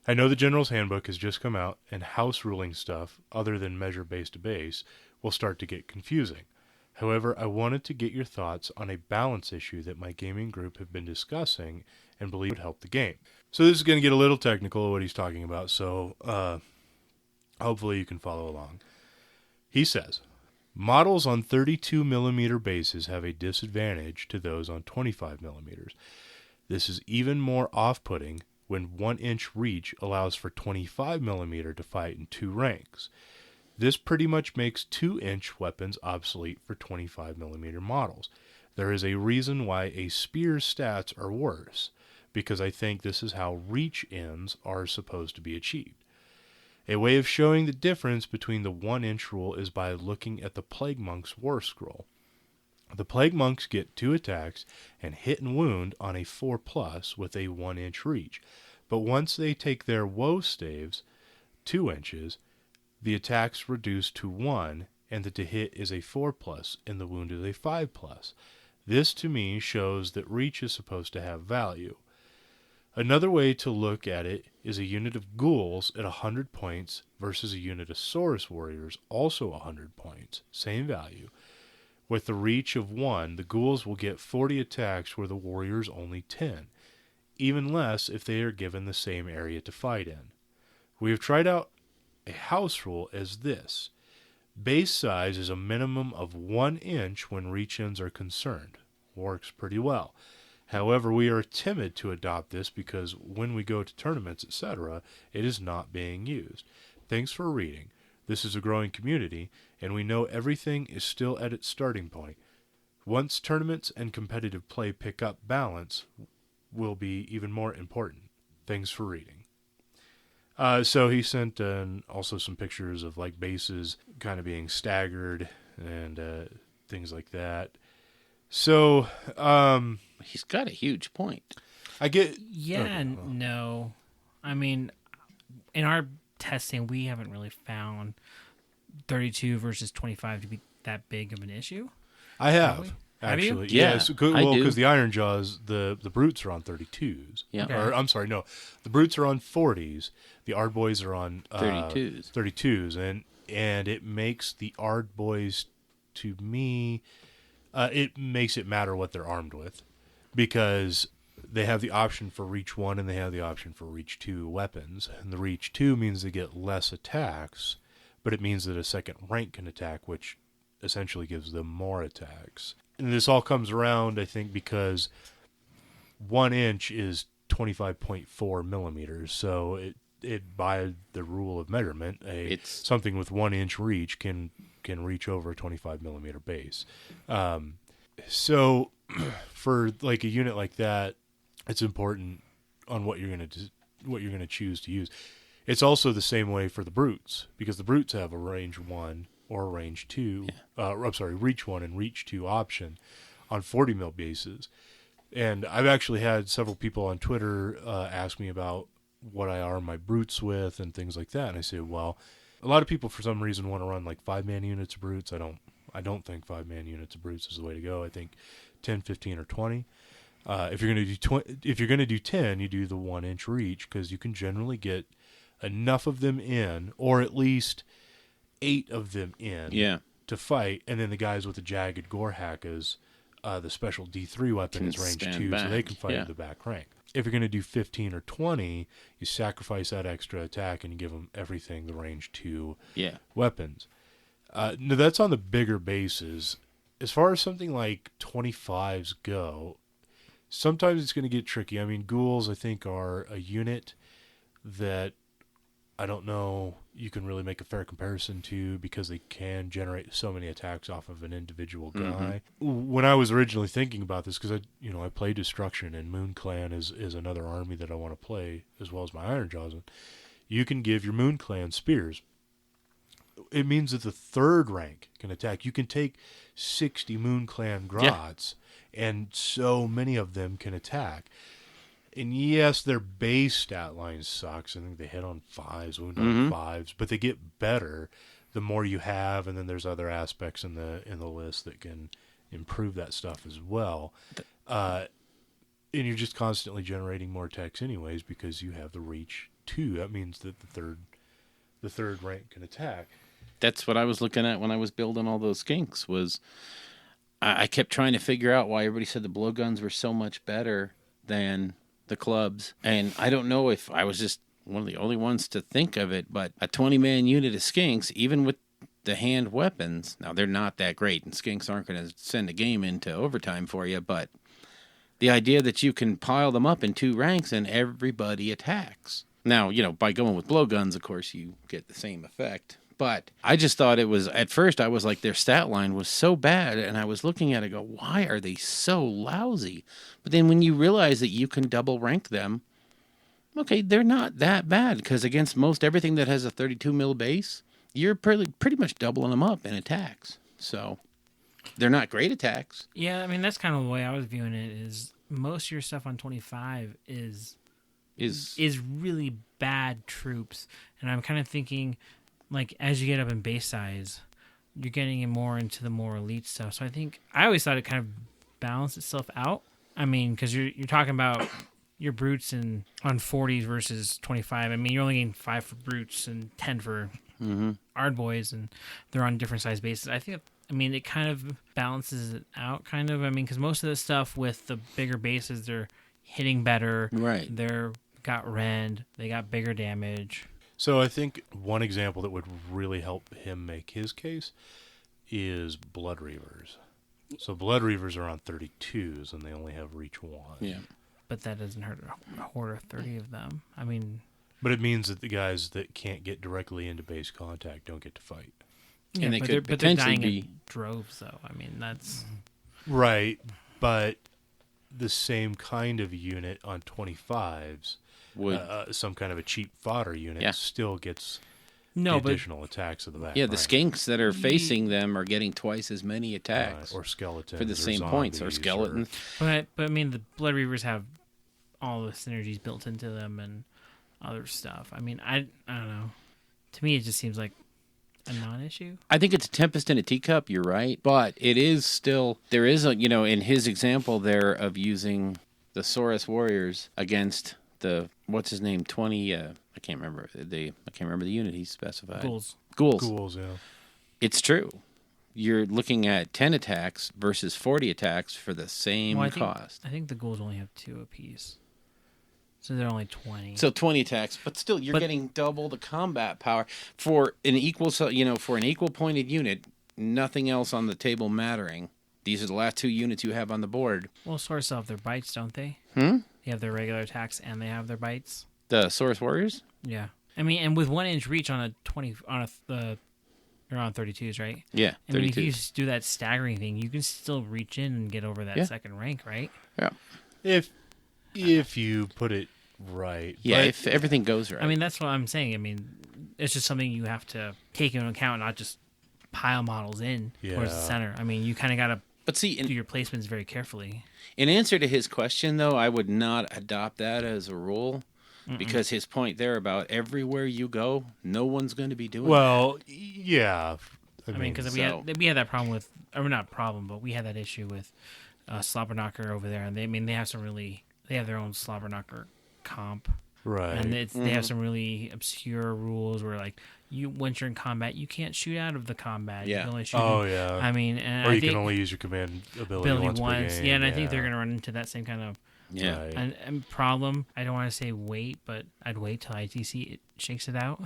C: I know the General's Handbook has just come out, and house ruling stuff, other than measure base to base, will start to get confusing. However, I wanted to get your thoughts on a balance issue that my gaming group have been discussing and believe would help the game. So this is going to get a little technical, what he's talking about, so hopefully you can follow along. He says, models on 32 millimeter bases have a disadvantage to those on 25 millimeters. This is even more off-putting when 1-inch reach allows for 25 millimeter to fight in two ranks. This pretty much makes 2-inch weapons obsolete for 25 millimeter models. There is a reason why a spear's stats are worse, because I think this is how reach ends are supposed to be achieved. A way of showing the difference between the 1-inch rule is by looking at the Plague Monk's War Scroll. The Plague Monks get 2 attacks and hit and wound on a 4+ with a 1-inch reach, but once they take their woe staves, 2 inches, the attacks reduce to 1, and the to hit is a 4+, and the wound is a 5+. This to me shows that reach is supposed to have value. Another way to look at it is a unit of ghouls at 100 points versus a unit of Saurus warriors, also 100 points, same value. With the reach of 1, the ghouls will get 40 attacks where the warriors only 10, even less if they are given the same area to fight in. We have tried out a house rule as this. Base size is a minimum of 1 inch when reach ends are concerned. Works pretty well. However, we are timid to adopt this because when we go to tournaments, etc., it is not being used. Thanks for reading. This is a growing community, and we know everything is still at its starting point. Once tournaments and competitive play pick up, balance will be even more important. Thanks for reading. So he sent also some pictures of like bases kind of being staggered and things like that. So
D: He's got a huge point.
C: I get
E: No. I mean, in our testing, we haven't really found 32 versus 25 to be that big of an issue.
C: I have.
E: Have you?
C: Actually,
D: Yeah,
C: yes.
D: I
C: Well,
D: do.
C: because the Iron Jaws, the brutes are on 32s.
D: Yeah.
E: Okay.
C: Or I'm sorry, no, the brutes are on 40s. The Ard boys are on
D: 32s.
C: 32s, and it makes the Ard boys, to me, it makes it matter what they're armed with, because they have the option for Reach 1 and they have the option for Reach 2 weapons. And the Reach 2 means they get less attacks, but it means that a second rank can attack, which essentially gives them more attacks. And this all comes around, I think, because 1 inch is 25.4 millimeters. So it by the rule of measurement, something with 1 inch reach can reach over a 25 millimeter base. So for like a unit like that, it's important on what you're going to choose to use. It's also the same way for the brutes, because the brutes have a range 1 or a range 2. Reach 1 and reach 2 option on 40 mil bases. And I've actually had several people on Twitter ask me about what I arm my brutes with and things like that. And I say, well, a lot of people for some reason want to run like 5-man units of brutes. I don't think 5-man units of brutes is the way to go. I think 10, 15, or 20. If you're going to do if you're going to do 10, you do the 1-inch reach because you can generally get enough of them in, or at least 8 of them in, to fight. And then the guys with the jagged gore hackas, the special D3 weapon
D: Can
C: is range
D: stand
C: 2, so
D: back,
C: they can fight
D: yeah.
C: in the back rank. If you're going to do 15 or 20, you sacrifice that extra attack and you give them everything the range 2 weapons. No, that's on the bigger bases. As far as something like 25s go, sometimes it's going to get tricky. I mean, ghouls, I think, are a unit that I don't know you can really make a fair comparison to because they can generate so many attacks off of an individual guy. When I was originally thinking about this, because I play Destruction, and Moon Clan is another army that I want to play, as well as my Iron Jaws. You can give your Moon Clan spears. It means that the 3rd rank can attack. You can take 60 Moon Clan Grots, and so many of them can attack. And yes, their base stat line sucks. I think they hit on 5s, wound on 5s, but they get better the more you have, and then there's other aspects in the list that can improve that stuff as well. And you're just constantly generating more attacks anyways because you have the reach 2. That means that the third rank can attack.
D: That's what I was looking at when I was building all those skinks. Was I kept trying to figure out why everybody said the blowguns were so much better than the clubs, and I don't know if I was just one of the only ones to think of it, but a 20-man unit of skinks, even with the hand weapons, now they're not that great, and skinks aren't going to send a game into overtime for you, but the idea that you can pile them up in 2 ranks and everybody attacks. Now, by going with blowguns, of course, you get the same effect. But I just thought it was, at first I was like, their stat line was so bad, and I was looking at it go, why are they so lousy? But then when you realize that you can double rank them, okay, they're not that bad, because against most everything that has a 32 mil base, you're pretty much doubling them up in attacks. So they're not great attacks.
E: Yeah, I mean, that's kind of the way I was viewing it, is most of your stuff on 25 is really bad troops. And I'm kind of thinking, like, as you get up in base size, you're getting more into the more elite stuff. So I always thought it kind of balanced itself out. I mean, because you're talking about your brutes on 40s versus 25. I mean, you're only getting 5 for brutes and 10 for Ardboys, and they're on different size bases. It kind of balances it out, kind of. I mean, because most of the stuff with the bigger bases, they're hitting better.
D: Right.
E: They're got rend. They got bigger damage.
C: So I think one example that would really help him make his case is Blood Reavers. So Blood Reavers are on 32s, and they only have reach 1.
D: Yeah.
E: But that doesn't hurt a horde of 30 of them. I mean...
C: But it means that the guys that can't get directly into base contact don't get to fight.
E: Yeah,
D: And they
E: but
D: could
E: they're
D: potentially
E: dying
D: be...
E: in droves, though. I mean, that's...
C: Right, but the same kind of unit on 25s, some kind of a cheap fodder unit, still gets additional attacks of the back.
D: Yeah, the skinks that are facing them are getting twice as many attacks.
C: Or skeletons.
D: For the same points, or skeletons.
E: But I mean, the Blood Reavers have all the synergies built into them and other stuff. I mean, I don't know. To me, it just seems like a non-issue.
D: I think it's a tempest in a teacup, you're right. But it is still, there is a, in his example there of using the Saurus Warriors against the, what's his name, 20, I can't remember the unit he specified. Ghouls,
C: yeah.
D: It's true. You're looking at 10 attacks versus 40 attacks for the same cost.
E: I think the ghouls only have 2 apiece. So they're only 20.
D: So 20 attacks, but still, you're getting double the combat power for an equal. For an equal pointed unit, nothing else on the table mattering. These are the last 2 units you have on the board.
E: Well, Saurus have their bites, don't they?
D: They
E: have their regular attacks and they have their bites.
D: The Saurus Warriors.
E: Yeah, I mean, and with 1-inch reach on you're on 32s, right?
D: Yeah, 32s.
E: I mean, if you just do that staggering thing, you can still reach in and get over that second rank, right?
D: Yeah.
C: If you put it right.
D: Yeah, if everything goes right.
E: I mean, that's what I'm saying. I mean, it's just something you have to take into account, not just pile models in towards the center. I mean, you kind of got to do your placements very carefully.
D: In answer to his question, though, I would not adopt that as a rule. Because his point there about everywhere you go, no one's going to be doing that.
C: Well, yeah.
E: I mean, because we had that problem with, or not problem, but we had that issue with Slobberknocker over there, and they have their own Slobberknocker comp.
C: Right.
E: And they have some really obscure rules where, like, once you're in combat, you can't shoot out of the combat.
D: Yeah.
E: You can only shoot
C: yeah.
E: I mean, and
C: Or
E: I
C: you
E: think
C: can only use your command ability once per game.
E: Yeah, and I think they're going to run into that same kind of
D: Yeah.
C: Right.
E: and problem. I don't want to say wait, but I'd wait till ITC shakes it out.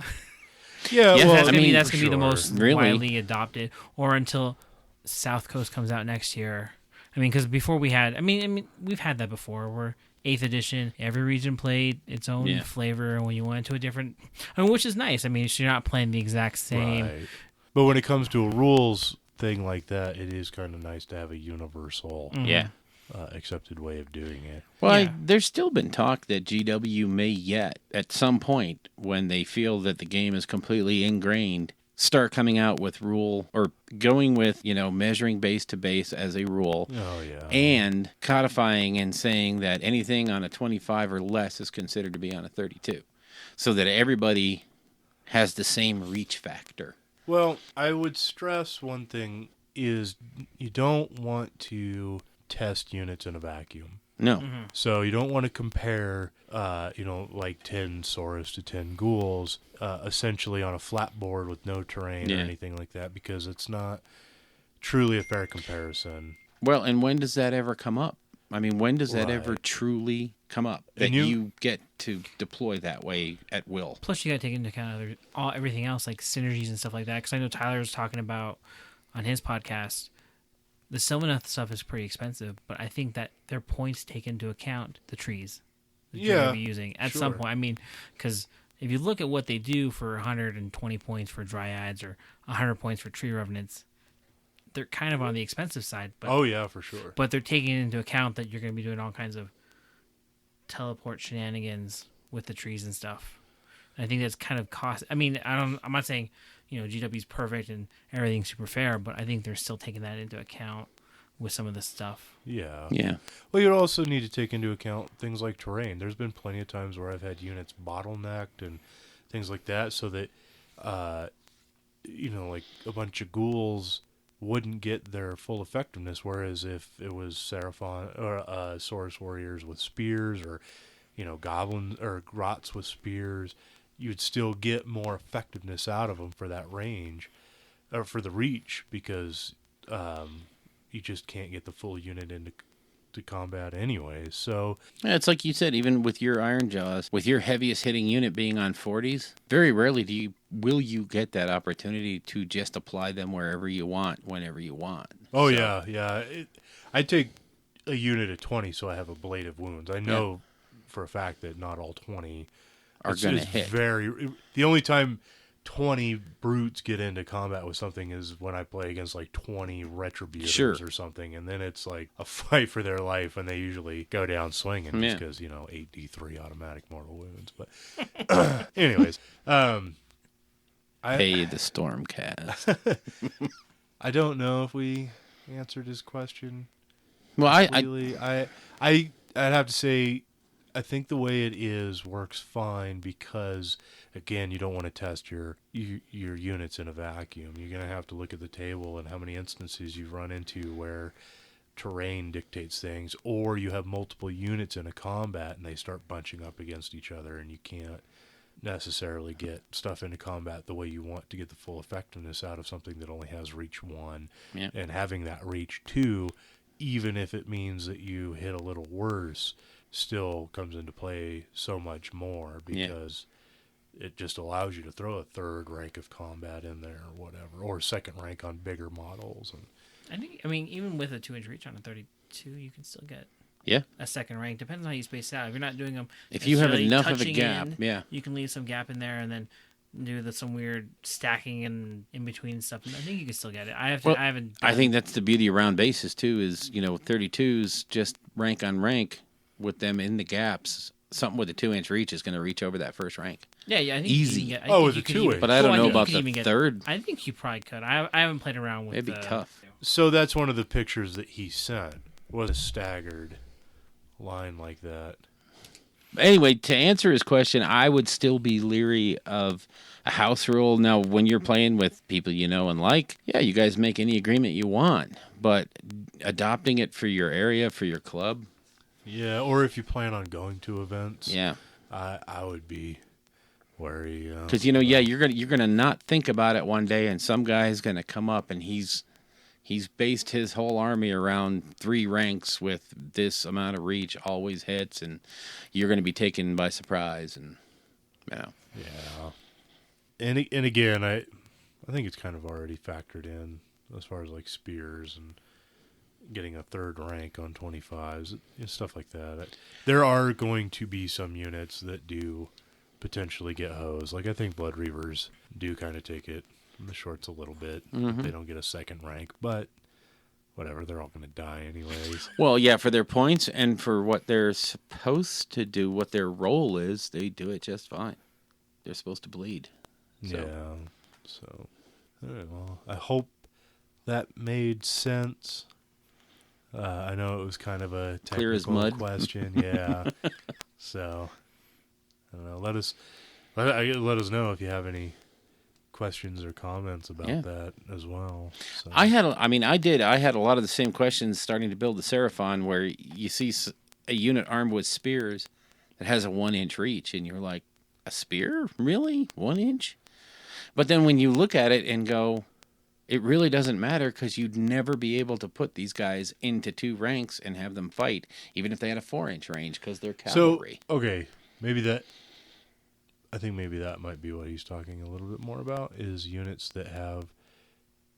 C: Yeah,
D: Yeah,
C: well,
E: that's
D: I
E: gonna
D: mean,
E: be
C: for
E: the most
D: Really?
E: widely adopted, or until South Coast comes out next year. I mean, because before we had, I mean, we've had that before. Where 8th edition, every region played its own flavor, and when you went to a different, which is nice. I mean, you're not playing the exact same.
C: Right. But when it comes to a rules thing like that, it is kind of nice to have a universal,
D: Yeah.
C: accepted way of doing it.
D: Well,
E: Yeah.
D: there's still been talk that GW may yet, at some point, when they feel that the game is completely ingrained, start coming out with rule or going with, measuring base to base as a rule.
C: Oh, yeah.
D: And codifying and saying that anything on a 25 or less is considered to be on a 32, so that everybody has the same reach factor.
C: Well, I would stress one thing is you don't want to test units in a vacuum.
D: No.
C: So you don't want to compare, like 10 Saurus to 10 ghouls, essentially on a flat board with no terrain or anything like that, because it's not truly a fair comparison.
D: Well, and when does that ever come up? I mean, when does that ever
C: Right.
D: truly come up that
C: And
D: you,
C: you
D: get to deploy that way at will?
E: Plus, you got to take into account everything else, like synergies and stuff like that. Because I know Tyler was talking about on his podcast, the Sylvaneth stuff is pretty expensive, but I think that their points take into account the trees that you're going to be using at some
C: sure.
E: point. I mean, because if you look at what they do for 120 points for Dryads or 100 points for Tree Revenants, they're kind of on the expensive side. But,
C: Oh, yeah, for sure.
E: but they're taking into account that you're going to be doing all kinds of teleport shenanigans with the trees and stuff. And I think that's kind of cost. I mean, I'm not saying GW's perfect and everything's super fair, but I think they're still taking that into account with some of the stuff.
C: Yeah.
D: Yeah.
C: Well, you'd also need to take into account things like terrain. There's been plenty of times where I've had units bottlenecked and things like that, so that, like a bunch of ghouls wouldn't get their full effectiveness. Whereas if it was Seraphon or Saurus warriors with spears, or goblins or grots with spears, you'd still get more effectiveness out of them for that range, or for the reach, because you just can't get the full unit into combat anyway. So
D: Yeah, it's like you said, even with your Iron Jaws, with your heaviest hitting unit being on 40s, very rarely will you get that opportunity to just apply them wherever you want, whenever you want.
C: Oh, yeah. I take a unit of 20, so I have a blade of wounds. I know for a fact that not all 20
D: Are going to hit.
C: The only time 20 brutes get into combat with something is when I play against like 20 retributors or something, and then it's like a fight for their life, and they usually go down swinging just because 8d3 automatic mortal wounds. But anyways,
D: Pay the Stormcast.
C: I don't know if we answered his question.
D: Well, I
C: Completely. I'd have to say, I think the way it is works fine, because again, you don't want to test your units in a vacuum. You're going to have to look at the table and how many instances you've run into where terrain dictates things, or you have multiple units in a combat and they start bunching up against each other, and you can't necessarily get stuff into combat the way you want to get the full effectiveness out of something that only has reach 1.
D: Yeah.
C: And having that reach 2, even if it means that you hit a little worse, still comes into play so much more, because it just allows you to throw a third rank of combat in there or whatever, or a second rank on bigger models. And
E: I mean, even with a 2-inch reach on a 32, you can still get
D: Yeah.
E: a second rank. Depends on how you space it out. If you're not doing them,
D: If you have
E: necessarily
D: enough of a
E: touching
D: gap,
E: in,
D: yeah.
E: you can leave some gap in there and then do some weird stacking and in between stuff. And I think you can still get it. I haven't.
D: I think that's the beauty around bases too. Is 32s just rank on rank with them in the gaps. Something with a 2-inch reach is going to reach over that first rank.
E: Yeah. I think
D: Easy.
E: You can get,
C: Oh,
E: think
C: with
E: you
C: a
E: could
C: 2-inch.
E: even-
D: But I don't
E: well,
D: know
E: think
D: about
E: you
D: the
E: can even get-
D: third.
E: I think you probably could. I haven't played around with.
D: It'd be tough.
C: so that's one of the pictures that he sent, was a staggered line like that.
D: Anyway, to answer his question, I would still be leery of a house rule. Now, when you're playing with people you know and like, yeah, you guys make any agreement you want. But adopting it for your area, for your club,
C: Yeah, or if you plan on going to events,
D: yeah.
C: I would be wary.
D: Because you're gonna not think about it one day, and some guy's gonna come up and he's based his whole army around 3 ranks with this amount of reach, always hits, and you're gonna be taken by surprise. And
C: Yeah, and again, I think it's kind of already factored in as far as like spears and getting a 3rd rank on 25s and stuff like that. There are going to be some units that do potentially get hosed. Like I think Blood Reavers do kind of take it in the shorts a little bit. They don't get a 2nd rank, but whatever, they're all going to die anyways.
D: well, yeah, for their points and for what they're supposed to do, what their role is, they do it just fine. They're supposed to bleed. So.
C: Yeah. So, all right, well, I hope that made sense. I know it was kind of a technical
D: Clear as mud.
C: question. Yeah. So, I don't know. Let us know if you have any questions or comments about that as well. So.
D: I had a lot of the same questions starting to build the Seraphon, where you see a unit armed with spears that has a 1-inch reach, and you're like, a spear? Really? 1 inch? But then when you look at it and go, it really doesn't matter, because you'd never be able to put these guys into 2 ranks and have them fight, even if they had a 4-inch range, because they're cavalry.
C: So, okay, I think maybe that might be what he's talking a little bit more about, is units that have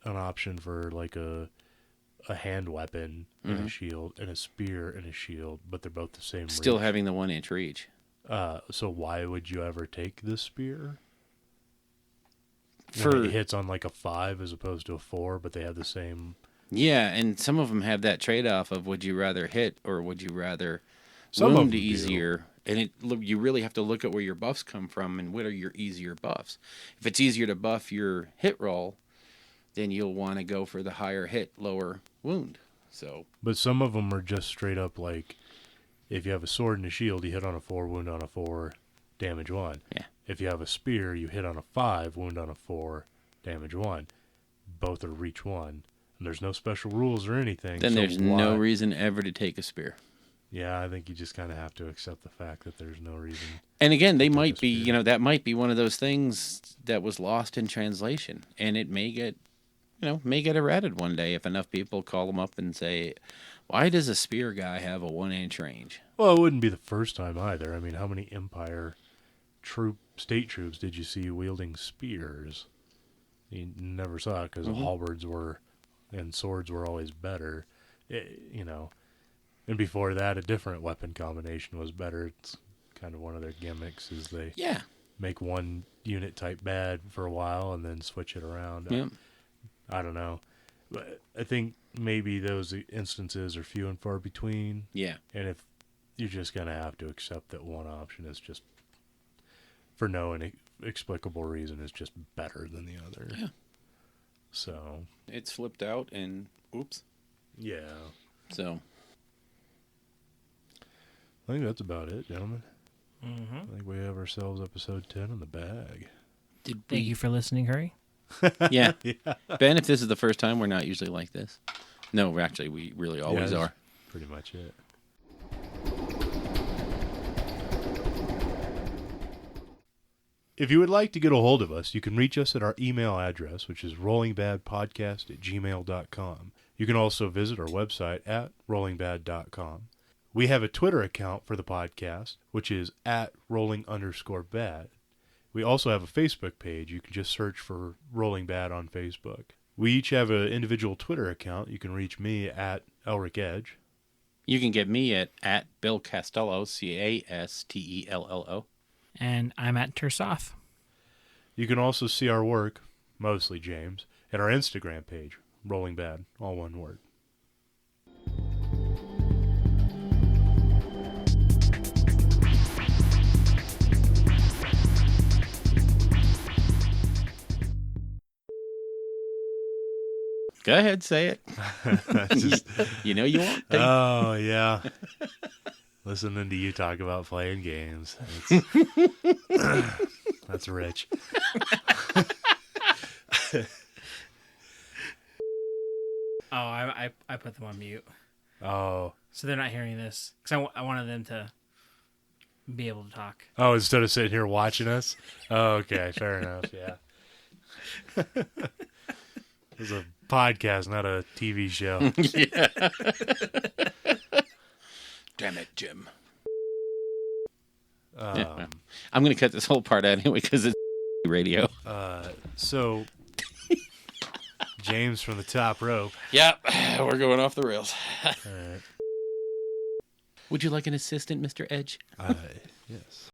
C: an option for like a hand weapon and a shield, and a spear and a shield, but they're both the same
D: Still
C: reach.
D: having the 1-inch reach.
C: So why would you ever take the spear?
D: For
C: When it hits on like a 5 as opposed to a 4, but they have the same.
D: Yeah, and some of them have that trade-off of would you rather hit or would you rather
C: Some of
D: wound
C: them do.
D: easier? And you really have to look at where your buffs come from and what are your easier buffs. If it's easier to buff your hit roll, then you'll want to go for the higher hit, lower wound. So,
C: But some of them are just straight up like, if you have a sword and a shield, you hit on a 4, wound on a 4, damage 1.
D: yeah.
C: If you have a spear, you hit on a 5, wound on a 4, damage 1. Both are reach 1. And there's no special rules or anything.
D: Then
C: so
D: there's
C: why?
D: no reason ever to take a spear.
C: Yeah, I think you just kind of have to accept the fact that there's no reason.
D: And again, they
C: Take a
D: might be,
C: spear.
D: that might be one of those things that was lost in translation. And it may get, may get errated one day if enough people call them up and say, why does a spear guy have a 1-inch range?
C: Well, it wouldn't be the first time either. I mean, how many Empire state troops did you see wielding spears? You never saw it because halberds and swords were always better. And before that, a different weapon combination was better. It's kind of one of their gimmicks is they
D: Yeah.
C: make one unit type bad for a while and then switch it around.
D: Yep.
C: I don't know. But I think maybe those instances are few and far between.
D: Yeah.
C: And if you're just going to have to accept that one option is just, for no inexplicable reason, is just better than the other.
D: Yeah.
C: So,
D: It's flipped out and oops.
C: yeah.
D: So,
C: I think that's about it, gentlemen.
E: Mm-hmm.
C: I think we have ourselves episode 10 in the bag.
E: Thank you for listening, Hurry.
D: yeah. Ben, if this is the first time, we're not usually like this. No, actually, we really always
C: Yeah,
D: are.
C: that's pretty much it. If you would like to get a hold of us, you can reach us at our email address, which is rollingbadpodcast@gmail.com. You can also visit our website at rollingbad.com. We have a Twitter account for the podcast, which is at rolling_bad. We also have a Facebook page. You can just search for Rolling Bad on Facebook. We each have an individual Twitter account. You can reach me at Elric Edge.
D: You can get me at Bill Castello, Castello.
E: And I'm at Tersoth.
C: You can also see our work, mostly James, at our Instagram page, Rolling Bad, all one word.
D: Go ahead, say it.
C: Just,
D: You know you won't. Take
C: oh, yeah. Listening to you talk about playing games. That's rich.
E: Oh, I put them on mute.
C: Oh.
E: So they're not hearing this. Because I wanted them to be able to talk.
C: Oh, instead of sitting here watching us? Oh, okay. Fair enough. Yeah. It's a podcast, not a TV show.
D: Yeah. Damn it, Jim. I'm going to cut this whole part out anyway because it's radio.
C: So, James from the top rope.
D: Yep, we're going off the rails.
C: All right.
D: Would you like an assistant, Mr. Edge?
C: Yes.